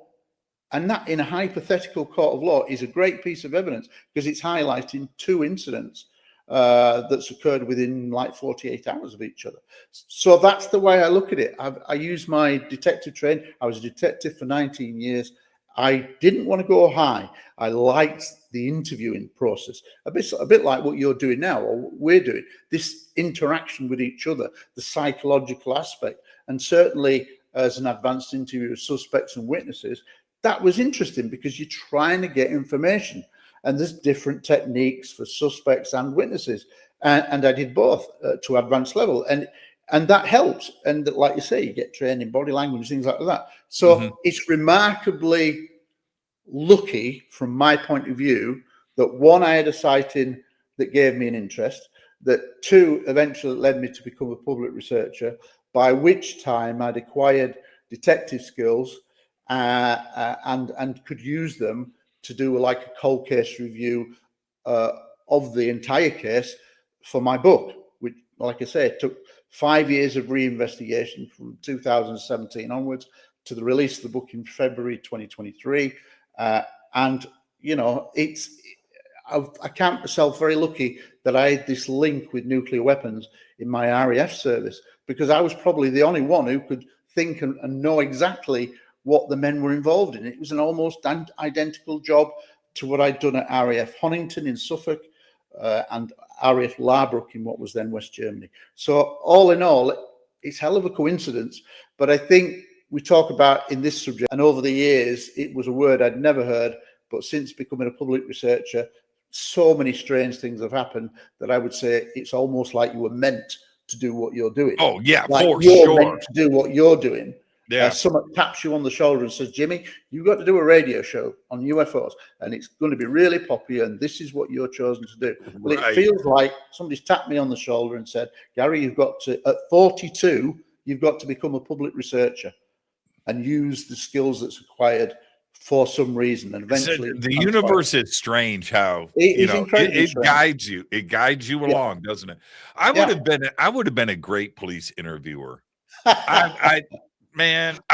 Speaker 6: And that in a hypothetical court of law is a great piece of evidence because it's highlighting 2 incidents that's occurred within like 48 hours of each other. So that's the way I look at it. I use my detective training. I was a detective for 19 years. I didn't want to go high. I liked the interviewing process, a bit like what you're doing now, or we're doing, this interaction with each other, the psychological aspect. And certainly as an advanced interview of suspects and witnesses, that was interesting because you're trying to get information. And there's different techniques for suspects and witnesses. And I did both to advanced level. And that helps. And like you say, you get trained in body language, things like that. So it's remarkably lucky from my point of view that 1, I had a sighting that gave me an interest, that 2, eventually led me to become a public researcher, by which time I'd acquired detective skills and could use them to do like a cold case review of the entire case for my book, which, like I say, took 5 years of reinvestigation from 2017 onwards to the release of the book in February 2023. And, I count myself very lucky that I had this link with nuclear weapons in my RAF service, because I was probably the only one who could think and know exactly what the men were involved in. It was an almost identical job to what I'd done at RAF Honington in Suffolk and RAF Larbrook in what was then West Germany. So all in all, it's hell of a coincidence. But I think we talk about in this subject, and over the years, it was a word I'd never heard, but since becoming a public researcher, so many strange things have happened that I would say it's almost like you were meant to do what you're doing.
Speaker 5: Oh, yeah,
Speaker 6: like
Speaker 5: for
Speaker 6: you're
Speaker 5: sure.
Speaker 6: meant to do what you're doing.
Speaker 5: Yeah.
Speaker 6: Someone taps you on the shoulder and says, Jimmy, you've got to do a radio show on UFOs, and it's going to be really popular, and this is what you're chosen to do. Well,
Speaker 5: Right.
Speaker 6: it feels like somebody's tapped me on the shoulder and said, Gary, you've got to, at 42, you've got to become a public researcher and use the skills that's acquired for some reason. And eventually
Speaker 5: the universe is strange how
Speaker 6: incredibly
Speaker 5: it
Speaker 6: strange.
Speaker 5: guides you. It guides you along, doesn't it? I would have been a great police interviewer. I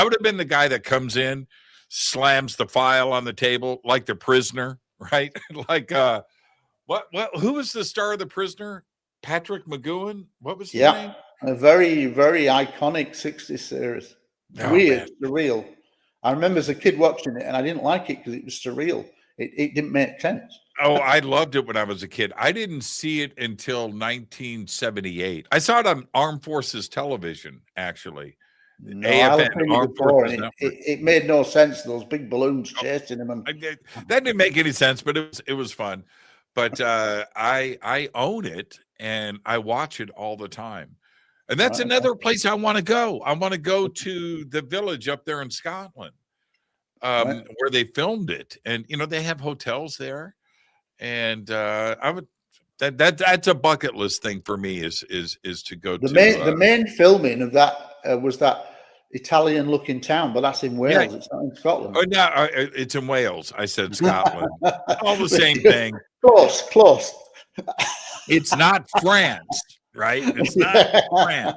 Speaker 5: would have been the guy that comes in, slams the file on the table like The Prisoner, right? Like who was the star of The Prisoner? Patrick McGowan? What was his name?
Speaker 6: A very, very iconic 60s series. Weird, surreal. I remember as a kid watching it, and I didn't like it because it was surreal. It didn't make sense.
Speaker 5: Oh, I loved it when I was a kid. I didn't see it until 1978. I saw it on Armed Forces Television, actually.
Speaker 6: No, it made no sense. Those big balloons chasing him, and
Speaker 5: that didn't make any sense, but it was fun. But I own it and I watch it all the time. And that's another place I want to go. I want to go to the village up there in Scotland, where they filmed it, and they have hotels there. And I would that's a bucket list thing for me is to go to
Speaker 6: the main filming of that was that Italian looking town, but that's in Wales. It's not in Scotland.
Speaker 5: Oh no, it's in Wales. I said Scotland. All the same thing.
Speaker 6: Close.
Speaker 5: It's not France, right? It's not France.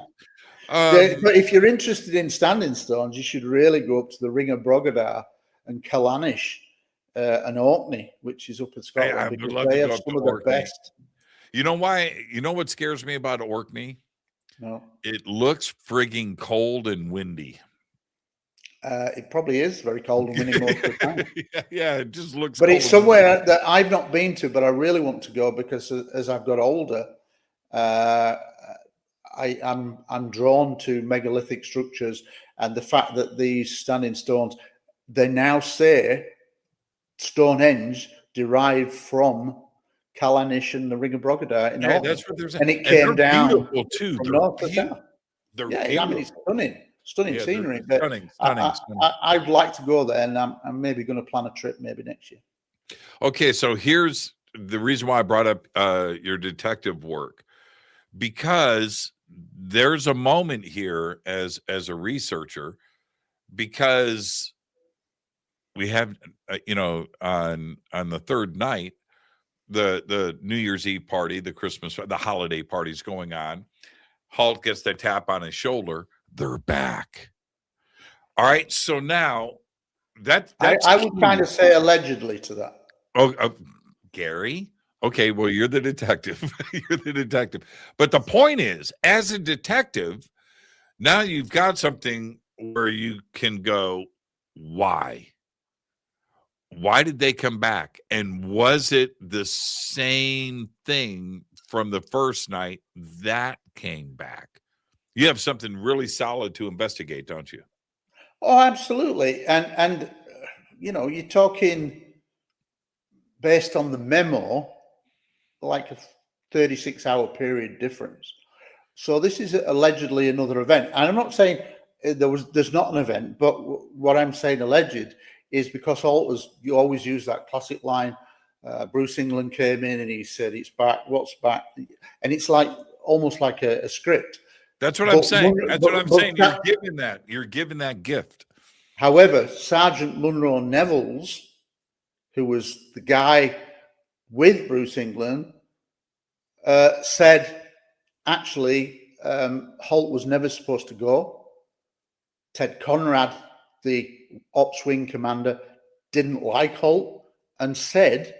Speaker 6: But if you're interested in standing stones, you should really go up to the Ring of Brogadar and Callanish and Orkney, which is up in Scotland, because they have some of the best.
Speaker 5: You know why? You know what scares me about Orkney?
Speaker 6: No.
Speaker 5: It looks frigging cold and windy.
Speaker 6: It probably is very cold and windy most of the time.
Speaker 5: Yeah, it just looks.
Speaker 6: But it's somewhere that I've not been to, but I really want to go, because as I've got older, I'm drawn to megalithic structures, and the fact that these standing stones, they now say Stonehenge derived from Callanish and the Ring of Brogadar.
Speaker 5: Yeah, that's what they're saying.
Speaker 6: And it came down
Speaker 5: beautiful too.
Speaker 6: from north to south. I mean, it's stunning scenery. But
Speaker 5: stunning.
Speaker 6: I'd like to go there, and I'm maybe going to plan a trip maybe next year.
Speaker 5: Okay, so here's the reason why I brought up your detective work, because there's a moment here as a researcher, because we have on the third night, the New Year's Eve party, the Christmas, the holiday party's going on. Halt gets the tap on his shoulder. They're back. All right, so now that's
Speaker 6: I would kind of say allegedly to that.
Speaker 5: Oh, Gary. Okay, well, you're the detective. You're the detective. But the point is, as a detective, now you've got something where you can go, why? Why did they come back? And was it the same thing from the first night that came back? You have something really solid to investigate, don't you?
Speaker 6: Oh, absolutely. And you're talking based on the memo, like a 36-hour period difference. So this is allegedly another event. And I'm not saying there's not an event, but what I'm saying alleged is because you always use that classic line. Bruce England came in and he said, "It's back. What's back?" And it's like almost like a script.
Speaker 5: That's what I'm saying. That's what I'm saying. You're giving that gift.
Speaker 6: However, Sergeant Munro Nevels, who was the guy with Bruce England, said actually Holt was never supposed to go. Ted Conrad, the ops wing commander, didn't like Holt and said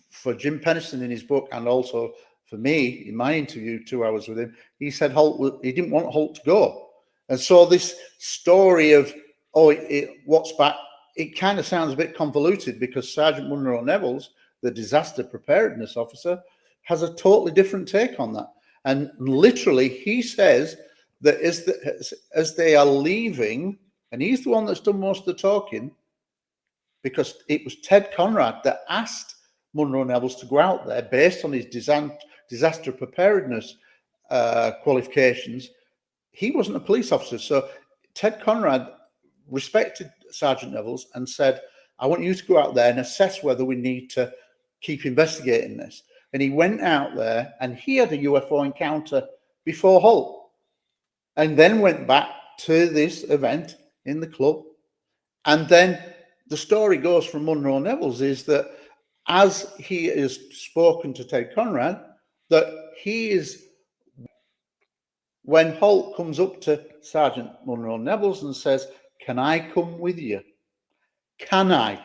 Speaker 6: for Jim Penniston in his book, and also for me in my interview 2 hours with him, he said he didn't want Holt to go. And so this story of, what's back, it kind of sounds a bit convoluted, because Sergeant Munro Neville's, the disaster preparedness officer, has a totally different take on that. And literally, he says that as they are leaving, and he's the one that's done most of the talking, because it was Ted Conrad that asked Munro Neville's to go out there based on his disaster preparedness qualifications. He wasn't a police officer. So Ted Conrad respected Sergeant Neville's and said, I want you to go out there and assess whether we need to keep investigating this. And he went out there and he had a UFO encounter before Holt, and then went back to this event in the club. And then the story goes from Munro Neville's is that as he has spoken to Ted Conrad, that he is, when Holt comes up to Sergeant Munro Neville's and says, can I come with you? Can I?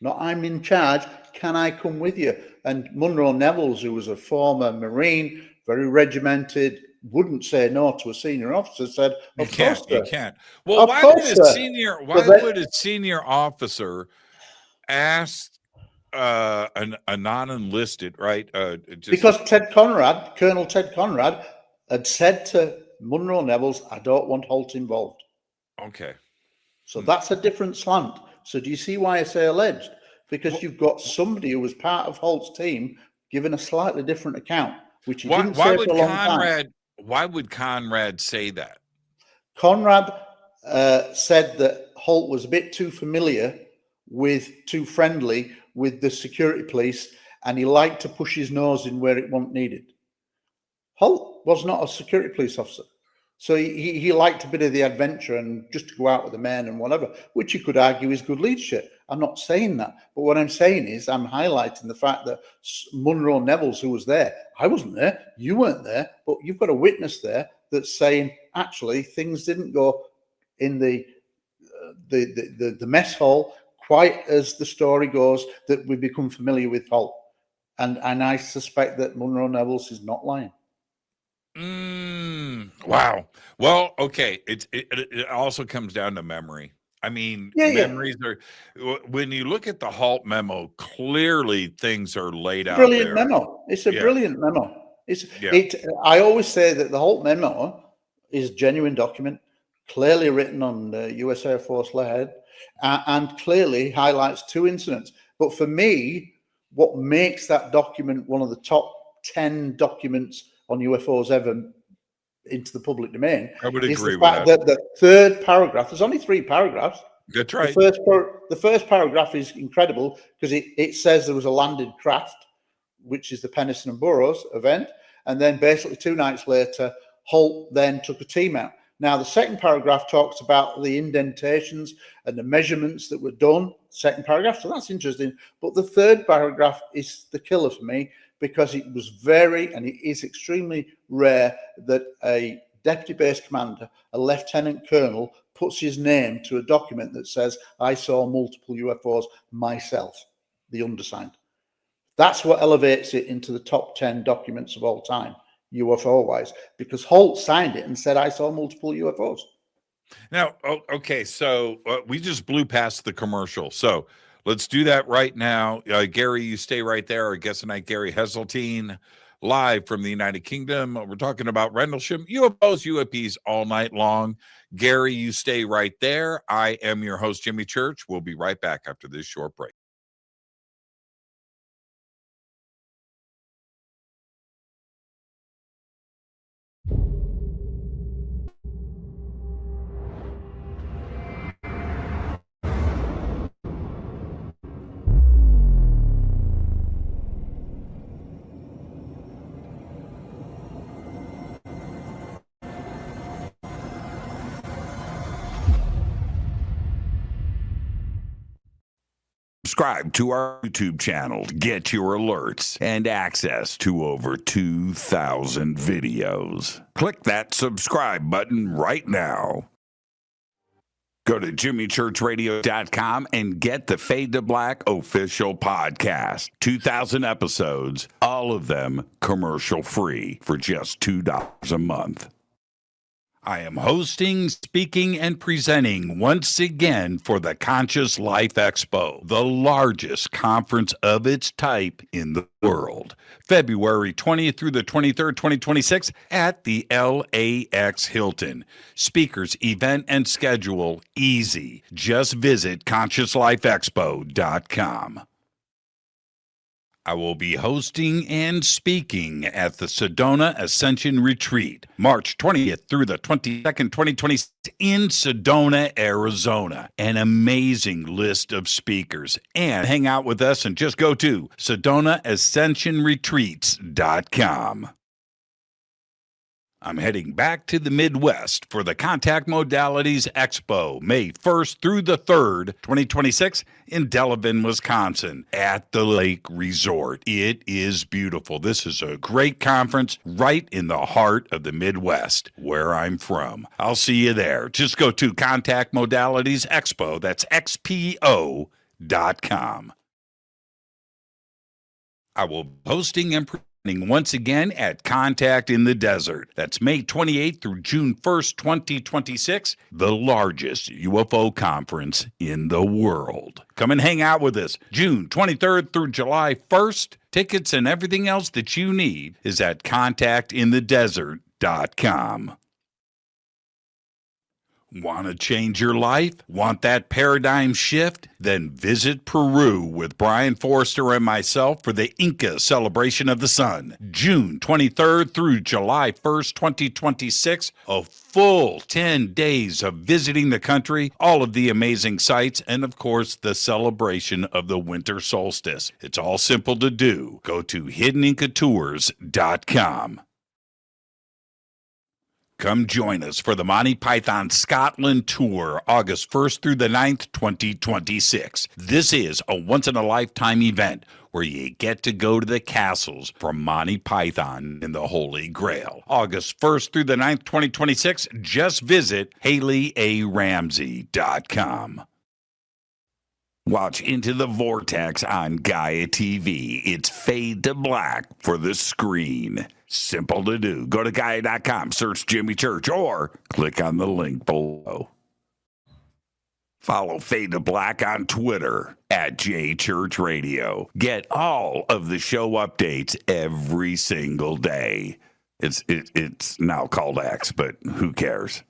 Speaker 6: Not I'm in charge. Can I come with you? And Munro Neville's, who was a former Marine, very regimented, wouldn't say no to a senior officer, said, of course,
Speaker 5: you can't. Well, why would a senior officer ask a non-enlisted, right?
Speaker 6: Because Colonel Ted Conrad had said to Munro Neville's, I don't want Holt involved.
Speaker 5: Okay.
Speaker 6: So that's a different slant. So do you see why I say alleged? Because you've got somebody who was part of Holt's team giving a slightly different account, which he didn't say for a long time.
Speaker 5: Why would Conrad say that?
Speaker 6: Conrad said that Holt was a bit too familiar too friendly with the security police, and he liked to push his nose in where it wasn't needed. Holt was not a security police officer. So he liked a bit of the adventure and just to go out with the men and whatever, which you could argue is good leadership. I'm not saying that. But what I'm saying is I'm highlighting the fact that Munro Neville's, who was there, I wasn't there, you weren't there, but you've got a witness there that's saying, actually, things didn't go in the mess hall quite as the story goes that we become familiar with Holt. And I suspect that Munro Neville's is not lying.
Speaker 5: Wow. Well, okay. It also comes down to memory. I mean, memories are, when you look at the Holt memo, clearly things are laid out.
Speaker 6: Brilliant memo. It's a brilliant memo. I always say that the Holt memo is a genuine document, clearly written on the US Air Force letterhead, and clearly highlights two incidents. But for me, what makes that document one of the top 10 documents on UFOs ever into the public domain,
Speaker 5: I would
Speaker 6: is
Speaker 5: agree
Speaker 6: the
Speaker 5: with
Speaker 6: fact
Speaker 5: that.
Speaker 6: that the third paragraph, there's only 3 paragraphs.
Speaker 5: That's right.
Speaker 6: The first paragraph is incredible because it says there was a landed craft, which is the Penniston and Burroughs event. And then basically 2 nights later, Holt then took a team out. Now, the second paragraph talks about the indentations and the measurements that were done. Second paragraph, so that's interesting. But the third paragraph is the killer for me, because it was and it is extremely rare that a deputy base commander, a lieutenant colonel, puts his name to a document that says, I saw multiple UFOs myself, the undersigned. That's what elevates it into the top 10 documents of all time, UFO-wise, because Holt signed it and said, I saw multiple UFOs.
Speaker 5: Now, okay, so we just blew past the commercial. So let's do that right now. Gary, you stay right there. Our guest tonight, Gary Heseltine, live from the United Kingdom. We're talking about Rendlesham, UFOs, UAPs all night long. Gary, you stay right there. I am your host, Jimmy Church. We'll be right back after this short break. Subscribe to our YouTube channel to get your alerts and access to over 2,000 videos. Click that subscribe button right now. Go to jimmychurchradio.com and get the Fade to Black official podcast. 2,000 episodes, all of them commercial free for just $2 a month. I am hosting, speaking, and presenting once again for the Conscious Life Expo, the largest conference of its type in the world. February 20th through the 23rd, 2026 at the LAX Hilton. Speakers, event, and schedule easy. Just visit consciouslifeexpo.com. I will be hosting and speaking at the Sedona Ascension Retreat, March 20th through the 22nd, 2026 in Sedona, Arizona. An amazing list of speakers. And hang out with us and just go to SedonaAscensionRetreats.com. I'm heading back to the Midwest for the Contact Modalities Expo, May 1st through the 3rd, 2026, in Delavan, Wisconsin, at the Lake Resort. It is beautiful. This is a great conference right in the heart of the Midwest, where I'm from. I'll see you there. Just go to Contact Modalities Expo, that's XPO.com. I will be hosting and once again at Contact in the Desert. That's May 28th through June 1st, 2026, the largest UFO conference in the world. Come and hang out with us June 23rd through July 1st. Tickets and everything else that you need is at contactinthedesert.com. Want to change your life? Want that paradigm shift? Then visit Peru with Brian Forster and myself for the Inca Celebration of the Sun, June 23rd through July 1st, 2026. A full 10 days of visiting the country, all of the amazing sights, and of course, the celebration of the winter solstice. It's all simple to do. Go to hiddenincatours.com. Come join us for the Monty Python Scotland Tour, August 1st through the 9th, 2026. This is a once-in-a-lifetime event where you get to go to the castles from Monty Python and the Holy Grail. August 1st through the 9th, 2026. Just visit HaleyARamsey.com. Watch Into the Vortex on Gaia TV. It's Fade to Black for the screen. Simple to do. Go to Gaia.com, search Jimmy Church, or click on the link below. Follow Fade to Black on Twitter at JChurchRadio. Get all of the show updates every single day. It's now called X, but who cares?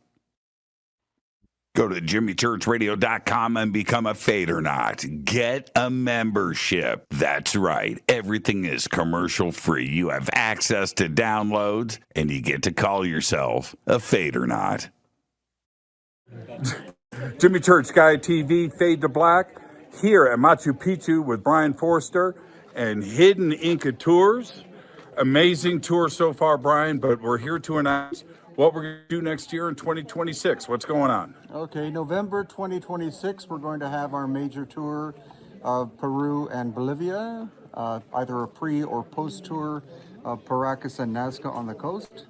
Speaker 5: Go to jimmychurchradio.com and become a Fadernaut. Get a membership. That's right. Everything is commercial free. You have access to downloads, and you get to call yourself a Fadernaut.
Speaker 1: Jimmy Church, Gaia TV, Fade to Black, here at Machu Picchu with Brian Forster and Hidden Inca Tours. Amazing tour so far, Brian, but we're here to announce what we're going to do next year in 2026. What's going on?
Speaker 7: Okay, November 2026, we're going to have our major tour of Peru and Bolivia, either a pre or post tour of Paracas and Nazca on the coast.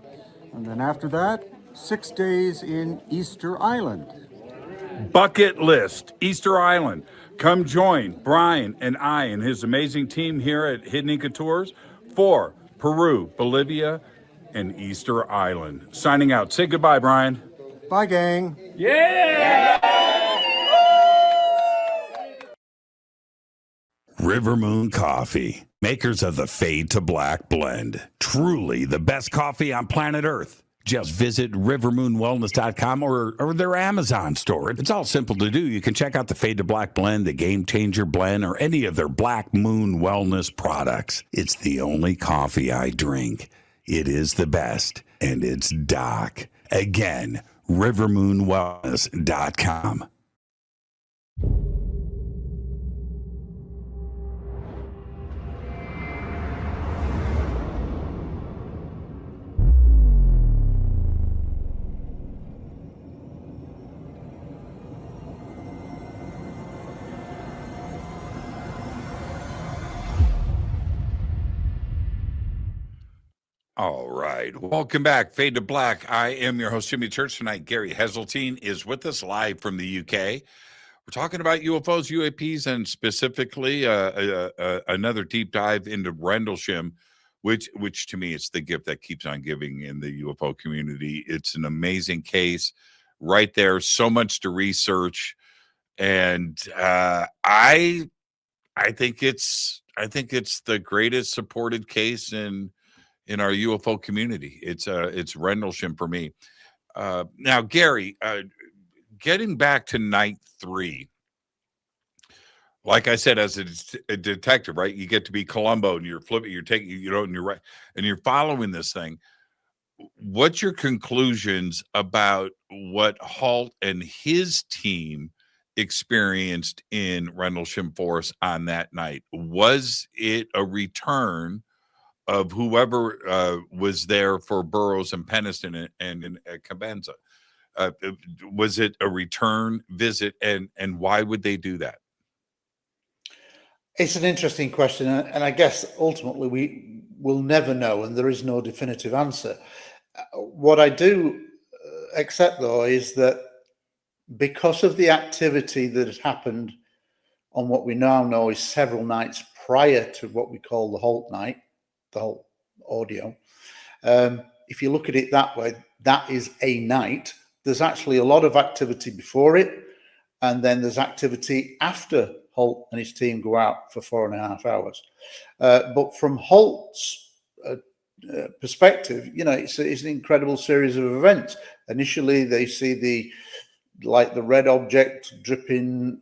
Speaker 7: And then after that, 6 days in Easter Island.
Speaker 1: Bucket list, Easter Island. Come join Brian and I and his amazing team here at Hidden Inca Tours for Peru, Bolivia, and Easter Island. Signing out. Say goodbye, Brian.
Speaker 7: Bye, gang.
Speaker 5: River Moon Coffee, makers of the Fade to Black blend. Truly the best coffee on planet Earth. Just visit rivermoonwellness.com or their Amazon store. It's all simple to do. You can check out the Fade to Black blend, the Game Changer blend, or any of their Black Moon Wellness products. It's the only coffee I drink. It is the best, and it's Doc. Again, rivermoonwellness.com. All right. Welcome back. Fade to Black. I am your host, Jimmy Church. Tonight, Gary Heseltine is with us live from the UK. We're talking about UFOs, UAPs, and specifically another deep dive into Rendlesham, which to me is the gift that keeps on giving in the UFO community. It's an amazing case right there. So much to research. And I think it's the greatest supported case in our UFO community. It's Rendlesham for me. Now, Gary, getting back to night 3, like I said, as a detective, right? You get to be Columbo, and you're flipping, you're taking, and you're right, and you're following this thing. What's your conclusions about what Halt and his team experienced in Rendlesham Forest on that night? Was it a return of whoever was there for Burroughs and Peniston and Cabenza? Was it a return visit, and why would they do that?
Speaker 6: It's an interesting question, and I guess ultimately we will never know, and there is no definitive answer. What I do accept, though, is that because of the activity that has happened on what we now know is several nights prior to what we call the Halt night, the Halt audio, if you look at it that way, that is a night. There's actually a lot of activity before it, and then there's activity after Halt and his team go out for 4.5 hours. But from Halt's perspective, it's an incredible series of events. Initially, they see the red object dripping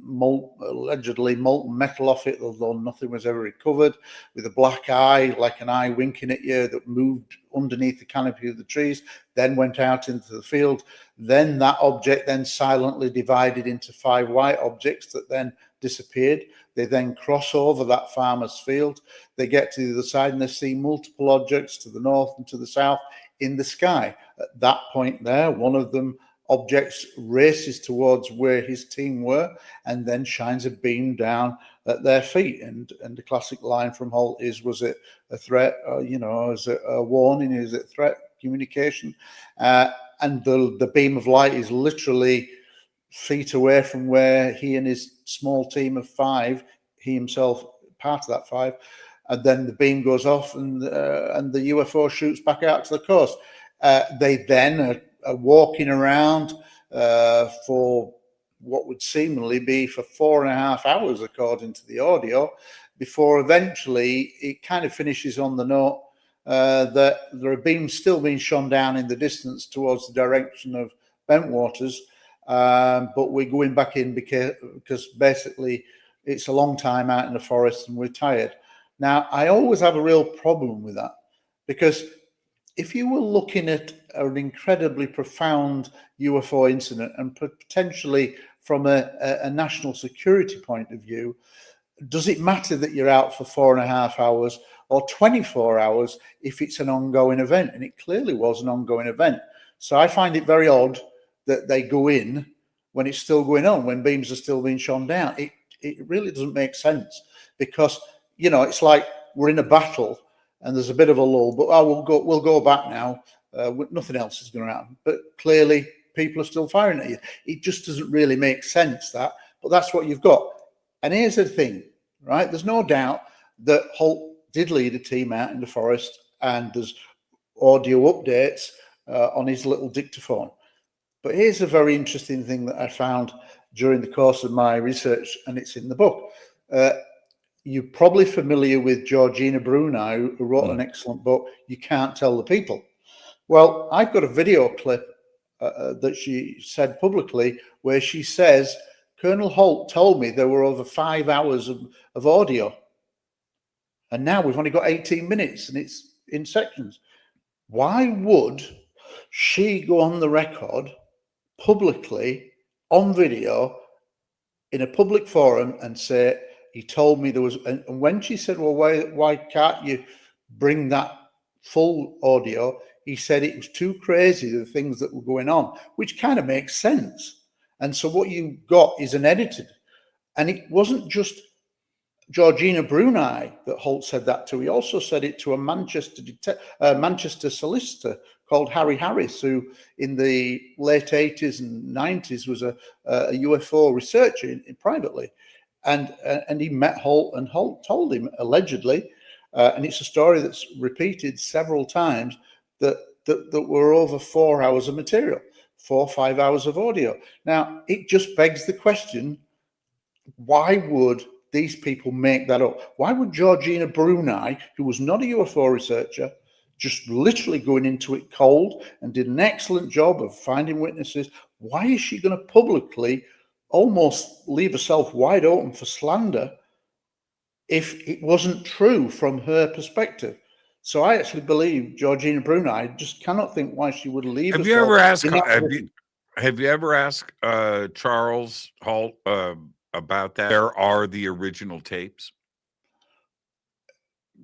Speaker 6: allegedly molten metal off it, although nothing was ever recovered, with a black eye, like an eye winking at you, that moved underneath the canopy of the trees, then went out into the field. Then that object then silently divided into 5 white objects that then disappeared. They then cross over that farmer's field. They get to the other side and they see multiple objects to the north and to the south in the sky. At that point there, one of them objects races towards where his team were and then shines a beam down at their feet. And the classic line from Halt is, was it a threat? Is it a warning? Is it threat communication? And the beam of light is literally feet away from where he and his small team of 5, he himself part of that 5, and then the beam goes off and the UFO shoots back out to the coast. They then are walking around for what would seemingly be for 4.5 hours, according to the audio, before eventually it kind of finishes on the note that there are beams still being shone down in the distance towards the direction of Bentwaters, but we're going back in because basically it's a long time out in the forest and we're tired. Now, I always have a real problem with that, because if you were looking at an incredibly profound UFO incident and potentially from a national security point of view, does it matter that you're out for 4.5 hours or 24 hours if it's an ongoing event? And it clearly was an ongoing event. So I find it very odd that they go in when it's still going on, when beams are still being shone down. It really doesn't make sense, because, it's like we're in a battle and there's a bit of a lull, but we'll go back now. Nothing else is going to happen. But clearly people are still firing at you. It just doesn't really make sense, that. But that's what you've got. And here's the thing, right? There's no doubt that Halt did lead a team out in the forest, and there's audio updates on his little dictaphone. But here's a very interesting thing that I found during the course of my research, and it's in the book. You're probably familiar with Georgina Bruni, who wrote an excellent book, You Can't Tell the People. Well, I've got a video clip that she said publicly where she says, Colonel Halt told me there were over 5 hours of audio. And now we've only got 18 minutes and it's in sections. Why would she go on the record publicly on video in a public forum and say, he told me there was, and when she said, well, why can't you bring that full audio? He said it was too crazy, the things that were going on, which kind of makes sense. And so what you got is an edited, and it wasn't just Georgina Bruni, that Holt said that to, he also said it to a Manchester solicitor called Harry Harris, who in the late 80s and 90s was a UFO researcher privately. And he met Holt, and Holt told him, allegedly, and it's a story that's repeated several times, that were over 4 hours of material, 4 or 5 hours of audio. Now, it just begs the question, why would these people make that up? Why would Georgina Bruni, who was not a UFO researcher, just literally going into it cold and did an excellent job of finding witnesses, why is she going to publicly almost leave herself wide open for slander if it wasn't true from her perspective? So I actually believe Georgina Bruni. I just cannot think why she would leave
Speaker 5: Have
Speaker 6: herself.
Speaker 5: you ever asked?
Speaker 6: in that
Speaker 5: Have you ever asked Charles Holt about that? Where are the original tapes?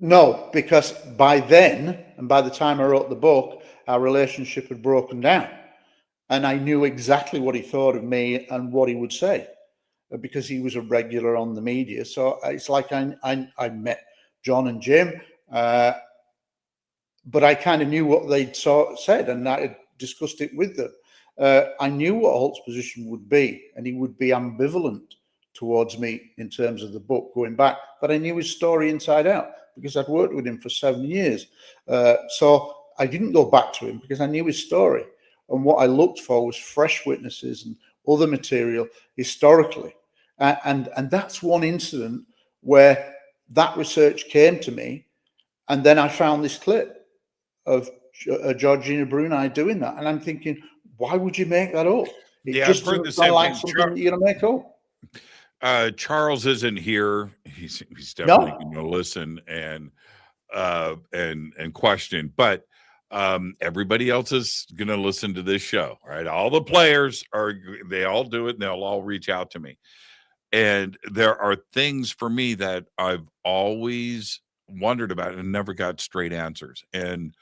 Speaker 6: No, because by then, and by the time I wrote the book, our relationship had broken down. And I knew exactly what he thought of me and what he would say, because he was a regular on the media. So it's like I met John and Jim, but I kind of knew what they'd said, and I had discussed it with them. I knew what Holt's position would be, and he would be ambivalent towards me in terms of the book going back, but I knew his story inside out because I'd worked with him for 7 years. So I didn't go back to him because I knew his story. And what I looked for was fresh witnesses and other material historically. And that's one incident where that research came to me. And then I found this clip of Georgina Bruni doing that. And I'm thinking, why would you make that up? It just doesn't sound like something you're going to make up.
Speaker 5: Charles isn't here. He's definitely going to listen and question, but everybody else is going to listen to this show, right? All the players they all do it, and they'll all reach out to me. And there are things for me that I've always wondered about and never got straight answers. And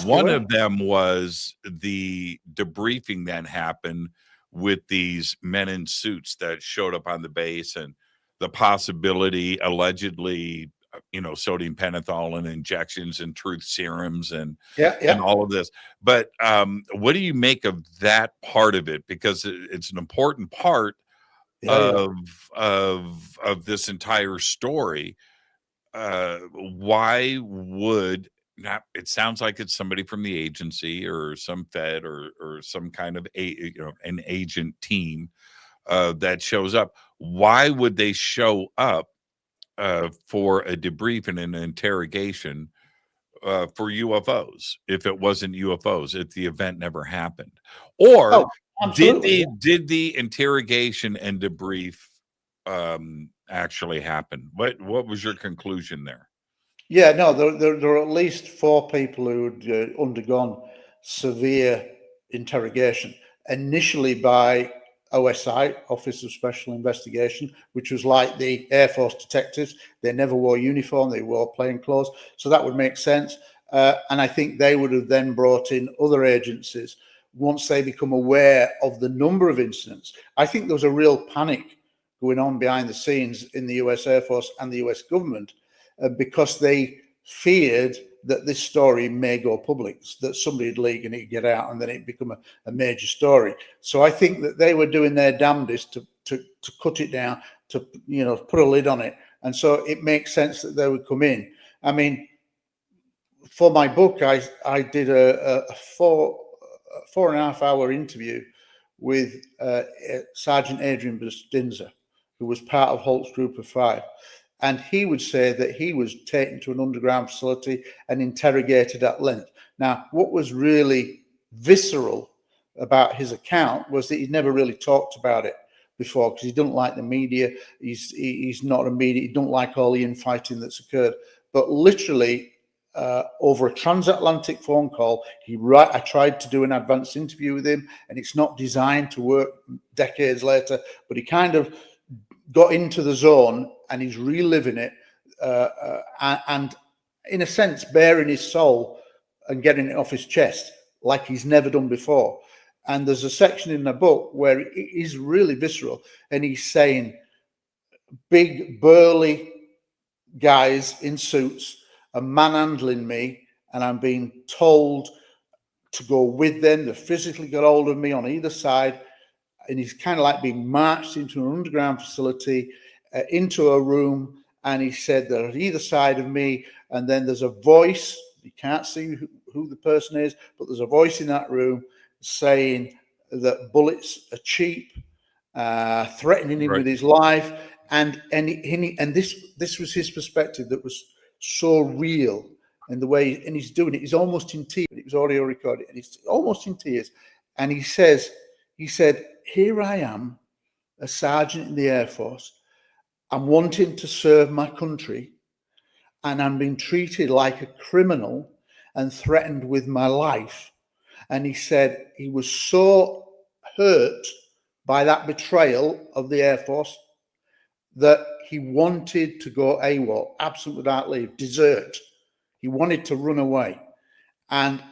Speaker 5: one of them was the debriefing that happened with these men in suits that showed up on the base, and the possibility, allegedly, sodium pentothal and injections and truth serums and all of this. But what do you make of that part of it? Because it's an important part of this entire story. Why would not? It sounds like it's somebody from the agency or some Fed or some kind of an agent team that shows up. Why would they show up for a debrief and an interrogation for UFOs if it wasn't UFOs, if the event never happened? Or did the interrogation and debrief actually happen? What was your conclusion there?
Speaker 6: Yeah, no, there are at least 4 people who had undergone severe interrogation, initially by OSI, Office of Special Investigation, which was like the Air Force detectives. They never wore uniform, they wore plain clothes. So that would make sense. And I think they would have then brought in other agencies once they become aware of the number of incidents. I think there was a real panic going on behind the scenes in the US Air Force and the US government because they feared that this story may go public, that somebody would leak and it'd get out and then it'd become a major story. So I think that they were doing their damnedest to cut it down, to put a lid on it. And so it makes sense that they would come in. I mean, for my book, I did a 4.5 hour interview with Sergeant Adrian Bustinza, who was part of Holt's Group of 5. And he would say that he was taken to an underground facility and interrogated at length. Now, what was really visceral about his account was that he'd never really talked about it before because he didn't like the media. He's not a media. He don't like all the infighting that's occurred. But literally, over a transatlantic phone call, I tried to do an advanced interview with him, and it's not designed to work decades later, but he kind of got into the zone and he's reliving it and in a sense bearing his soul and getting it off his chest like he's never done before. And there's a section in the book where it is really visceral, and he's saying big burly guys in suits are manhandling me, and I'm being told to go with them. They physically got hold of me on either side, and he's kind of like being marched into an underground facility, into a room, and he said they're at either side of me, and then there's a voice. You can't see who the person is, but there's a voice in that room saying that bullets are cheap, threatening him with his life, and this was his perspective that was so real, and the way, and he's doing it, he's almost in tears. It was audio recorded, and he's almost in tears, and he said, "Here I am, a sergeant in the Air Force. I'm wanting to serve my country, and I'm being treated like a criminal and threatened with my life." And he said he was so hurt by that betrayal of the Air Force that he wanted to go AWOL, absent without leave, desert. He wanted to run away. And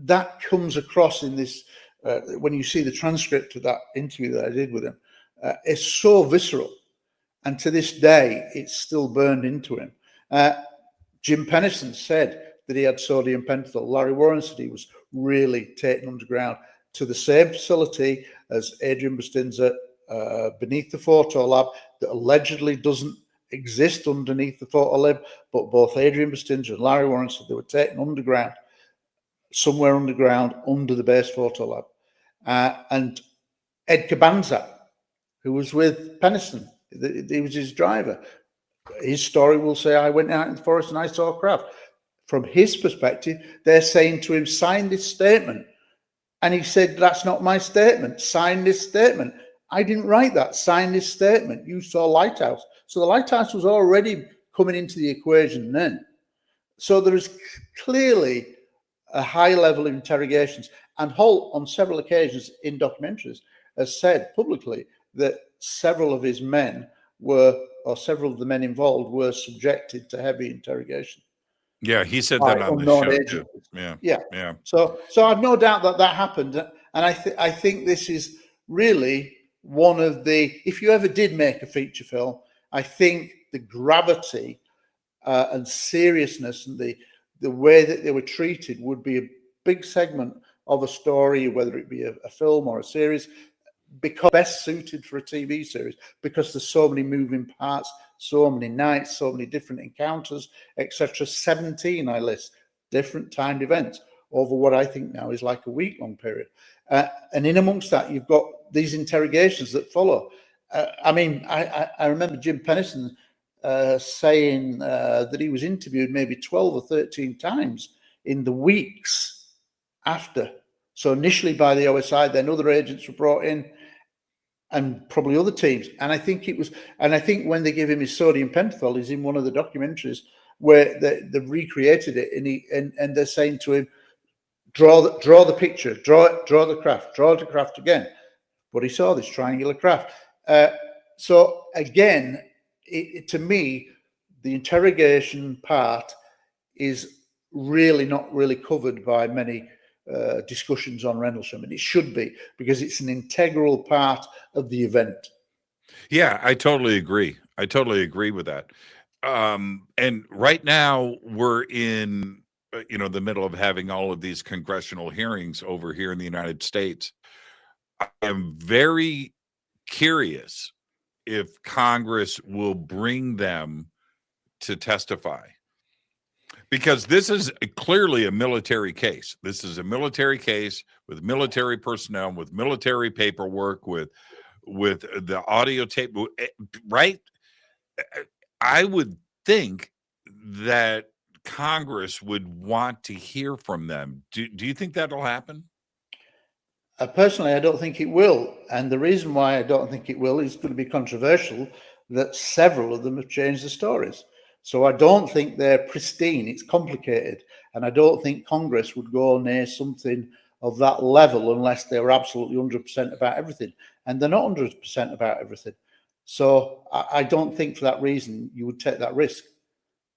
Speaker 6: that comes across in this, when you see the transcript of that interview that I did with him, it's so visceral. And to this day, it's still burned into him. Jim Pennison said that he had sodium pentothal. Larry Warren said he was really taken underground to the same facility as Adrian Bustinza, beneath the photo lab, that allegedly doesn't exist underneath the photo lab, but both Adrian Bustinza and Larry Warren said they were taken underground, somewhere underground under the base photo lab. And Ed Cabanza, who was with Pennison, he was his driver. His story will say, "I went out in the forest and I saw a craft." From his perspective, they're saying to him, "Sign this statement." And he said, "That's not my statement. Sign this statement." "I didn't write that. Sign this statement. You saw Lighthouse." So the Lighthouse was already coming into the equation then. So there is clearly a high level of interrogations. And Holt, on several occasions in documentaries, has said publicly that several of his men were, or several of the men involved were subjected to heavy interrogation.
Speaker 5: Yeah, he said that on the show too. Yeah.
Speaker 6: So I've no doubt that that happened, and I think this is really one of the. If you ever did make a feature film, I think the gravity and seriousness and the way that they were treated would be a big segment of a story, whether it be a film or a series, because best suited for a TV series, because there's so many moving parts, so many nights, so many different encounters, etc. 17, I list, different timed events over what I think now is like a week-long period. And in amongst that, you've got these interrogations that follow. I remember Jim Pennison saying that he was interviewed maybe 12 or 13 times in the weeks after. So initially by the OSI, then other agents were brought in, and probably other teams. And I think when they give him his sodium pentothal, he's in one of the documentaries where they recreated it, and they're saying to him, draw the picture, draw the craft again. But he saw this triangular craft. So again, to me, the interrogation part is really not really covered by many discussions on Rendlesham, and it should be, because it's an integral part of the event.
Speaker 5: Yeah, I totally agree. I totally agree with that. And right now we're in, the middle of having all of these congressional hearings over here in the United States. I am very curious if Congress will bring them to testify, because this is clearly a military case. This is a military case with military personnel, with military paperwork, with the audio tape, right? I would think that Congress would want to hear from them. Do you think that'll happen?
Speaker 6: Personally, I don't think it will. And the reason why I don't think it will is going to be controversial, that several of them have changed the stories. So I don't think they're pristine. It's complicated. And I don't think Congress would go near something of that level unless they were absolutely 100% about everything. And they're not 100% about everything. So I don't think for that reason you would take that risk.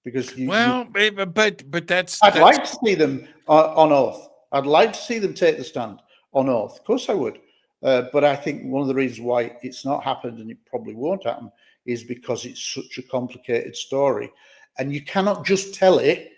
Speaker 6: Because
Speaker 5: but that's...
Speaker 6: I'd like to see them on oath. I'd like to see them take the stand on oath. Of course I would. But I think one of the reasons why it's not happened, and it probably won't happen, is because it's such a complicated story. and you cannot just tell it.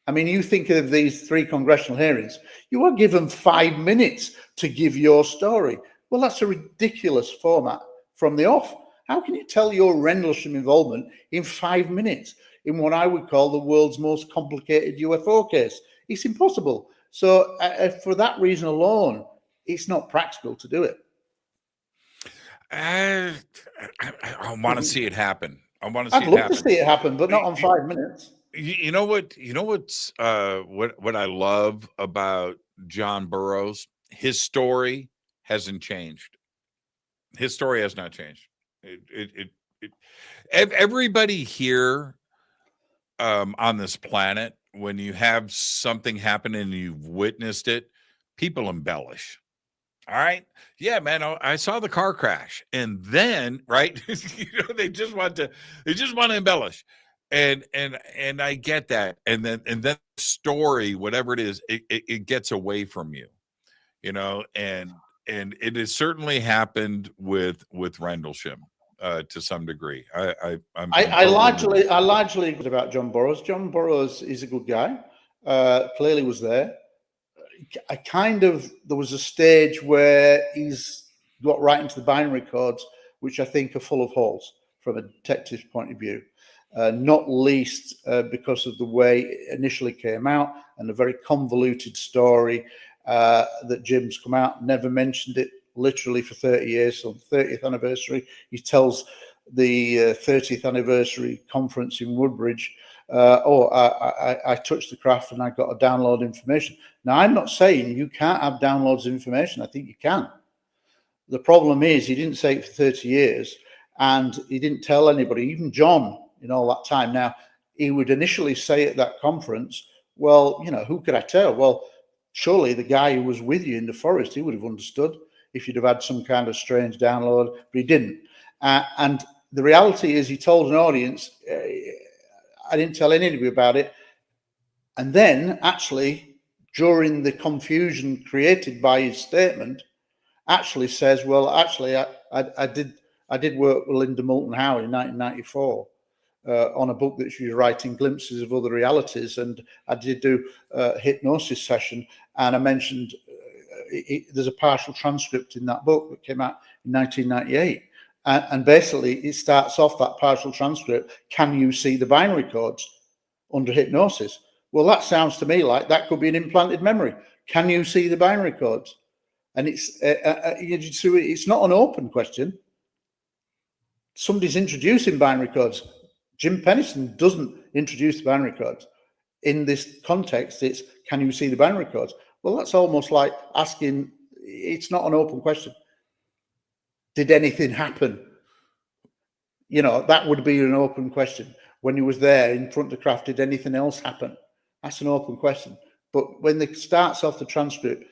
Speaker 6: I mean, you think of these 3 congressional hearings, you are given 5 minutes to give your story. Well, that's a ridiculous format from the off. How can you tell your Rendlesham involvement in 5 minutes in what I would call the world's most complicated UFO case? It's impossible. So for that reason alone, it's not practical to do it.
Speaker 5: I want to see it happen. I want to see
Speaker 6: I'd
Speaker 5: it
Speaker 6: love
Speaker 5: happen.
Speaker 6: to see it happen, but not on 5 minutes.
Speaker 5: You know what? You know what's what I love about John Burroughs? His story hasn't changed. His story has not changed. Everybody here on this planet, when you have something happen and you've witnessed it, people embellish. All right. Yeah, man. I saw the car crash. And then, right, they just want to embellish. And I get that. And then story, whatever it is, it gets away from you, and it has certainly happened with Rendlesham to some degree. I
Speaker 6: largely agree about John Burroughs. John Burroughs is a good guy. Clearly was there. There was a stage where he's got right into the binary codes, which I think are full of holes from a detective's point of view. Not least because of the way it initially came out and a very convoluted story that Jim's come out, never mentioned it literally for 30 years. On the 30th anniversary, he tells the 30th anniversary conference in Woodbridge, I touched the craft and I got to download information. Now, I'm not saying you can't have downloads of information. I think you can. The problem is he didn't say it for 30 years and he didn't tell anybody, even John, in all that time. Now, he would initially say at that conference, well, who could I tell? Well, surely the guy who was with you in the forest, he would have understood if you'd have had some kind of strange download, but he didn't. And the reality is he told an audience, I didn't tell anybody about it. And then actually, during the confusion created by his statement, actually says, well, actually, I did work with Linda Moulton Howe in 1994. On a book that she was writing, Glimpses of Other Realities, and I did do a hypnosis session, and I mentioned there's a partial transcript in that book that came out in 1998, and basically it starts off that partial transcript, can you see the binary codes under hypnosis? Well, that sounds to me like that could be an implanted memory. Can you see the binary codes? And it's not an open question. Somebody's introducing binary codes. Jim Pennison doesn't introduce the binary codes. In this context, it's, can you see the binary codes? Well, that's almost like asking, it's not an open question. Did anything happen? That would be an open question. When he was there in front of the craft, did anything else happen? That's an open question. But when it starts off the transcript,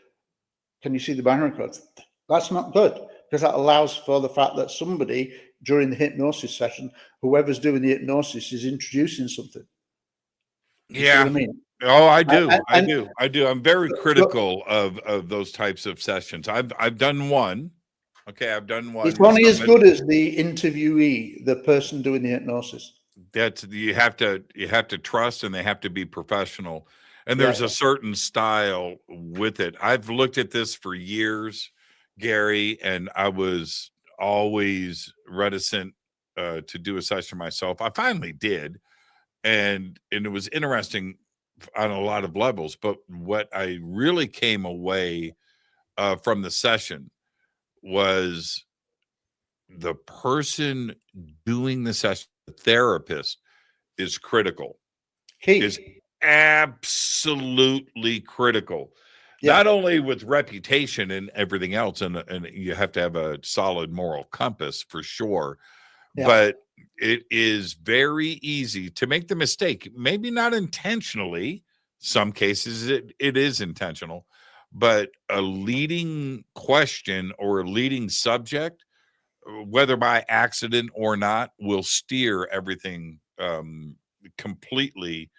Speaker 6: can you see the binary codes? That's not good, because that allows for the fact that somebody during the hypnosis session, whoever's doing the hypnosis is introducing something. You see what I mean?
Speaker 5: Oh, I do. I do. I'm very critical of those types of sessions. I've done one. Okay, I've done one.
Speaker 6: It's only as good as the interviewee, the person doing the hypnosis.
Speaker 5: That's you have to trust, and they have to be professional. And there's a certain style with it. I've looked at this for years, Gary, and I was always reticent to do a session myself. I finally did, and it was interesting on a lot of levels. But what I really came away from the session was the person doing the session, the therapist, is critical. Is absolutely critical. Not only with reputation and everything else, and you have to have a solid moral compass for sure, but it is very easy to make the mistake, maybe not intentionally. Some cases it is intentional, but a leading question or a leading subject, whether by accident or not, will steer everything completely,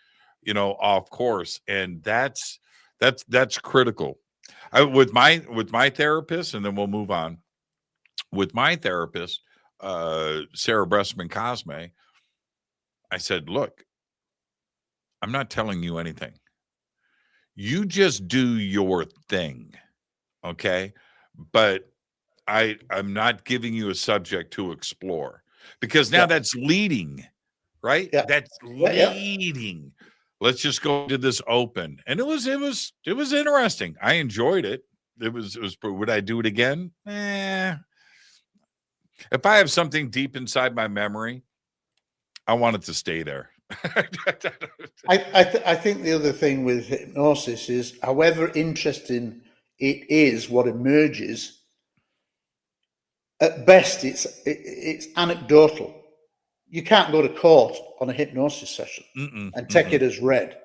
Speaker 5: off course. And that's critical. With my therapist, and then we'll move on. With my therapist, Sarah Bressman Cosme, I said, look, I'm not telling you anything. You just do your thing, okay? But I'm not giving you a subject to explore, because now
Speaker 6: Yeah.
Speaker 5: that's leading, right?
Speaker 6: Yeah.
Speaker 5: That's
Speaker 6: Yeah.
Speaker 5: leading. Let's just go to this open. And it was interesting. I enjoyed it. It was would I do it again? If I have something deep inside my memory, I want it to stay there.
Speaker 6: I think the other thing with hypnosis is, however interesting it is, what emerges, at best it's anecdotal. You can't go to court on a hypnosis session and take it as read,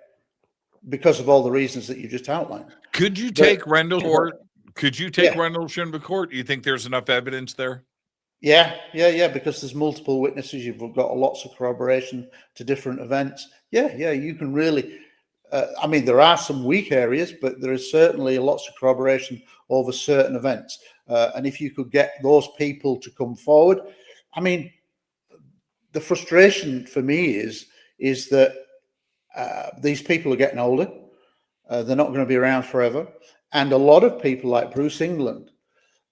Speaker 6: because of all the reasons that you just outlined.
Speaker 5: Could you take Rendlesham court? Could you take
Speaker 6: Yeah.
Speaker 5: Rendlesham to court? Do you think there's enough evidence there?
Speaker 6: Yeah, because there's multiple witnesses. You've got lots of corroboration to different events. Yeah, you can really. I mean, there are some weak areas, but there is certainly lots of corroboration over certain events. And if you could get those people to come forward, I mean, the frustration for me is that these people are getting older. They're not going to be around forever, and a lot of people like Bruce England,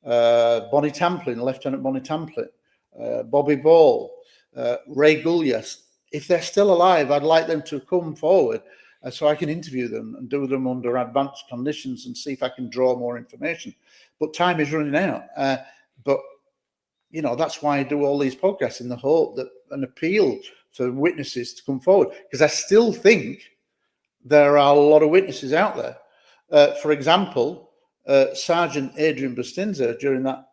Speaker 6: Bonnie Tamplin, Lieutenant Bonnie Tamplin, Bobby Ball, Ray Gullias, if they're still alive, I'd like them to come forward so I can interview them and do them under advanced conditions and see if I can draw more information. But time is running out. But, you know, that's why I do all these podcasts, in the hope that an appeal for witnesses to come forward, because I still think there are a lot of witnesses out there. For example, Sergeant Adrian Bustinza, during that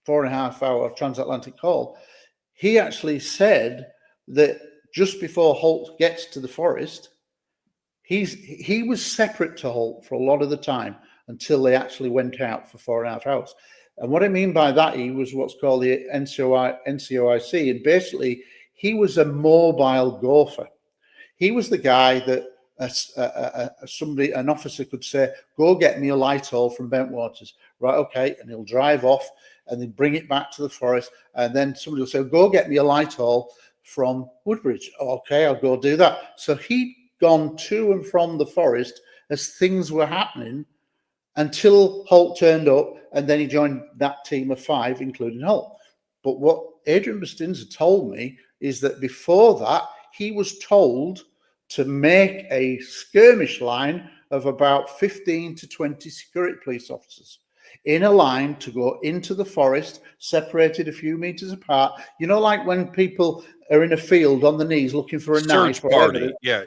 Speaker 6: 4.5-hour transatlantic call, he actually said that just before Holt gets to the forest, he was separate to Holt for a lot of the time until they actually went out for 4.5 hours. And what I mean by that, he was what's called the NCOIC, and basically he was a mobile gopher. He was the guy that an officer could say, "Go get me a light haul from Bentwaters." Right, okay, and he'll drive off and then bring it back to the forest, and then somebody will say, "Go get me a light haul from Woodbridge." Okay, I'll go do that. So he'd gone to and from the forest as things were happening until Holt turned up, and then he joined that team of 5, including Holt. But what Adrian Bustinza told me is that before that, he was told to make a skirmish line of about 15 to 20 security police officers in a line to go into the forest, separated a few meters apart. You know, like when people are in a field on the knees looking for a
Speaker 5: Search
Speaker 6: knife.
Speaker 5: party. Yeah.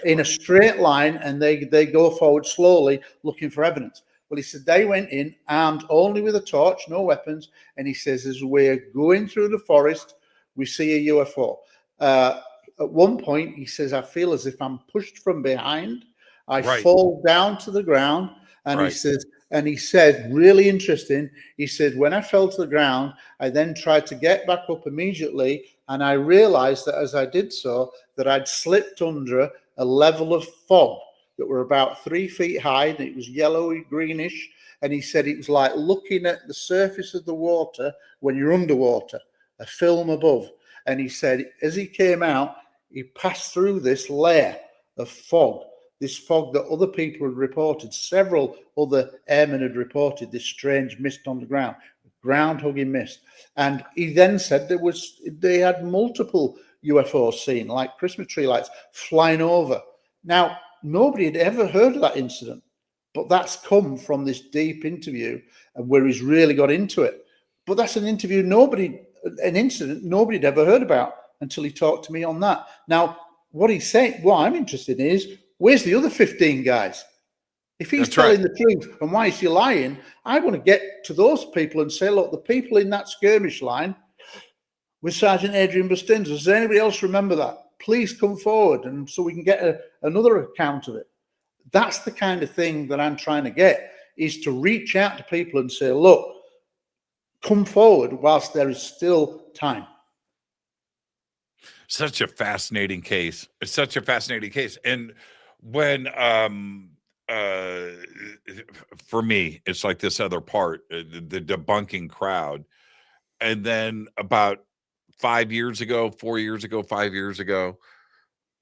Speaker 6: In a straight line, and they go forward slowly looking for evidence. Well, he said they went in armed only with a torch, no weapons. And he says, as we're going through the forest, we see a UFO. At one point, he says, I feel as if I'm pushed from behind. I fall down to the ground. And he said, really interesting. He said, when I fell to the ground, I then tried to get back up immediately. And I realized that as I did so, that I'd slipped under a level of fog that were about 3 feet high, and it was yellowy greenish. And he said it was like looking at the surface of the water when you're underwater, a film above. And he said, as he came out, he passed through this layer of fog, this fog that other people had reported. Several other airmen had reported this strange mist on the ground, ground-hugging mist. And he then said they had multiple UFOs seen, like Christmas tree lights flying over. Now, nobody had ever heard of that incident, but that's come from this deep interview and where he's really got into it. But that's an incident nobody had ever heard about until he talked to me on that. Now, what I'm interested in is, where's the other 15 guys? If he's telling the truth, and why is he lying? I want to get to those people and say, look, the people in that skirmish line with Sergeant Adrian Bustinza, does anybody else remember that? Please come forward, and so we can get another account of it. That's the kind of thing that I'm trying to get, is to reach out to people and say, look, come forward whilst there is still time.
Speaker 5: Such a fascinating case. It's such a fascinating case. And when for me, it's like this other part, the debunking crowd. And then about 5 years ago, 4 years ago, 5 years ago,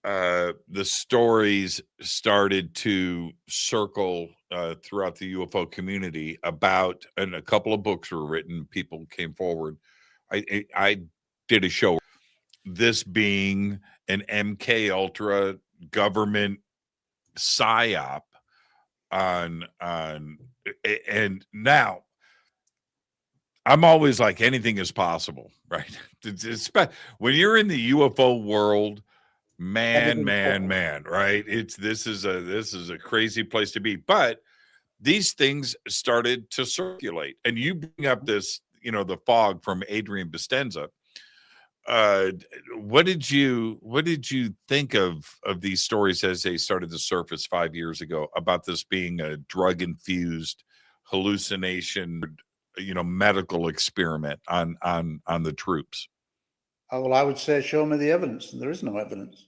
Speaker 5: the stories started to circle throughout the UFO community about, and a couple of books were written. People came forward. I did a show. This being an MK Ultra government psyop on, and now I'm always like, anything is possible, right? When you're in the UFO world, man, right? This is a crazy place to be. But these things started to circulate, and you bring up this, the fog from Adrian Bestenza. What did you think of these stories as they started to surface 5 years ago about this being a drug infused hallucination, medical experiment on the troops?
Speaker 6: Well, I would say, show me the evidence, and there is no evidence.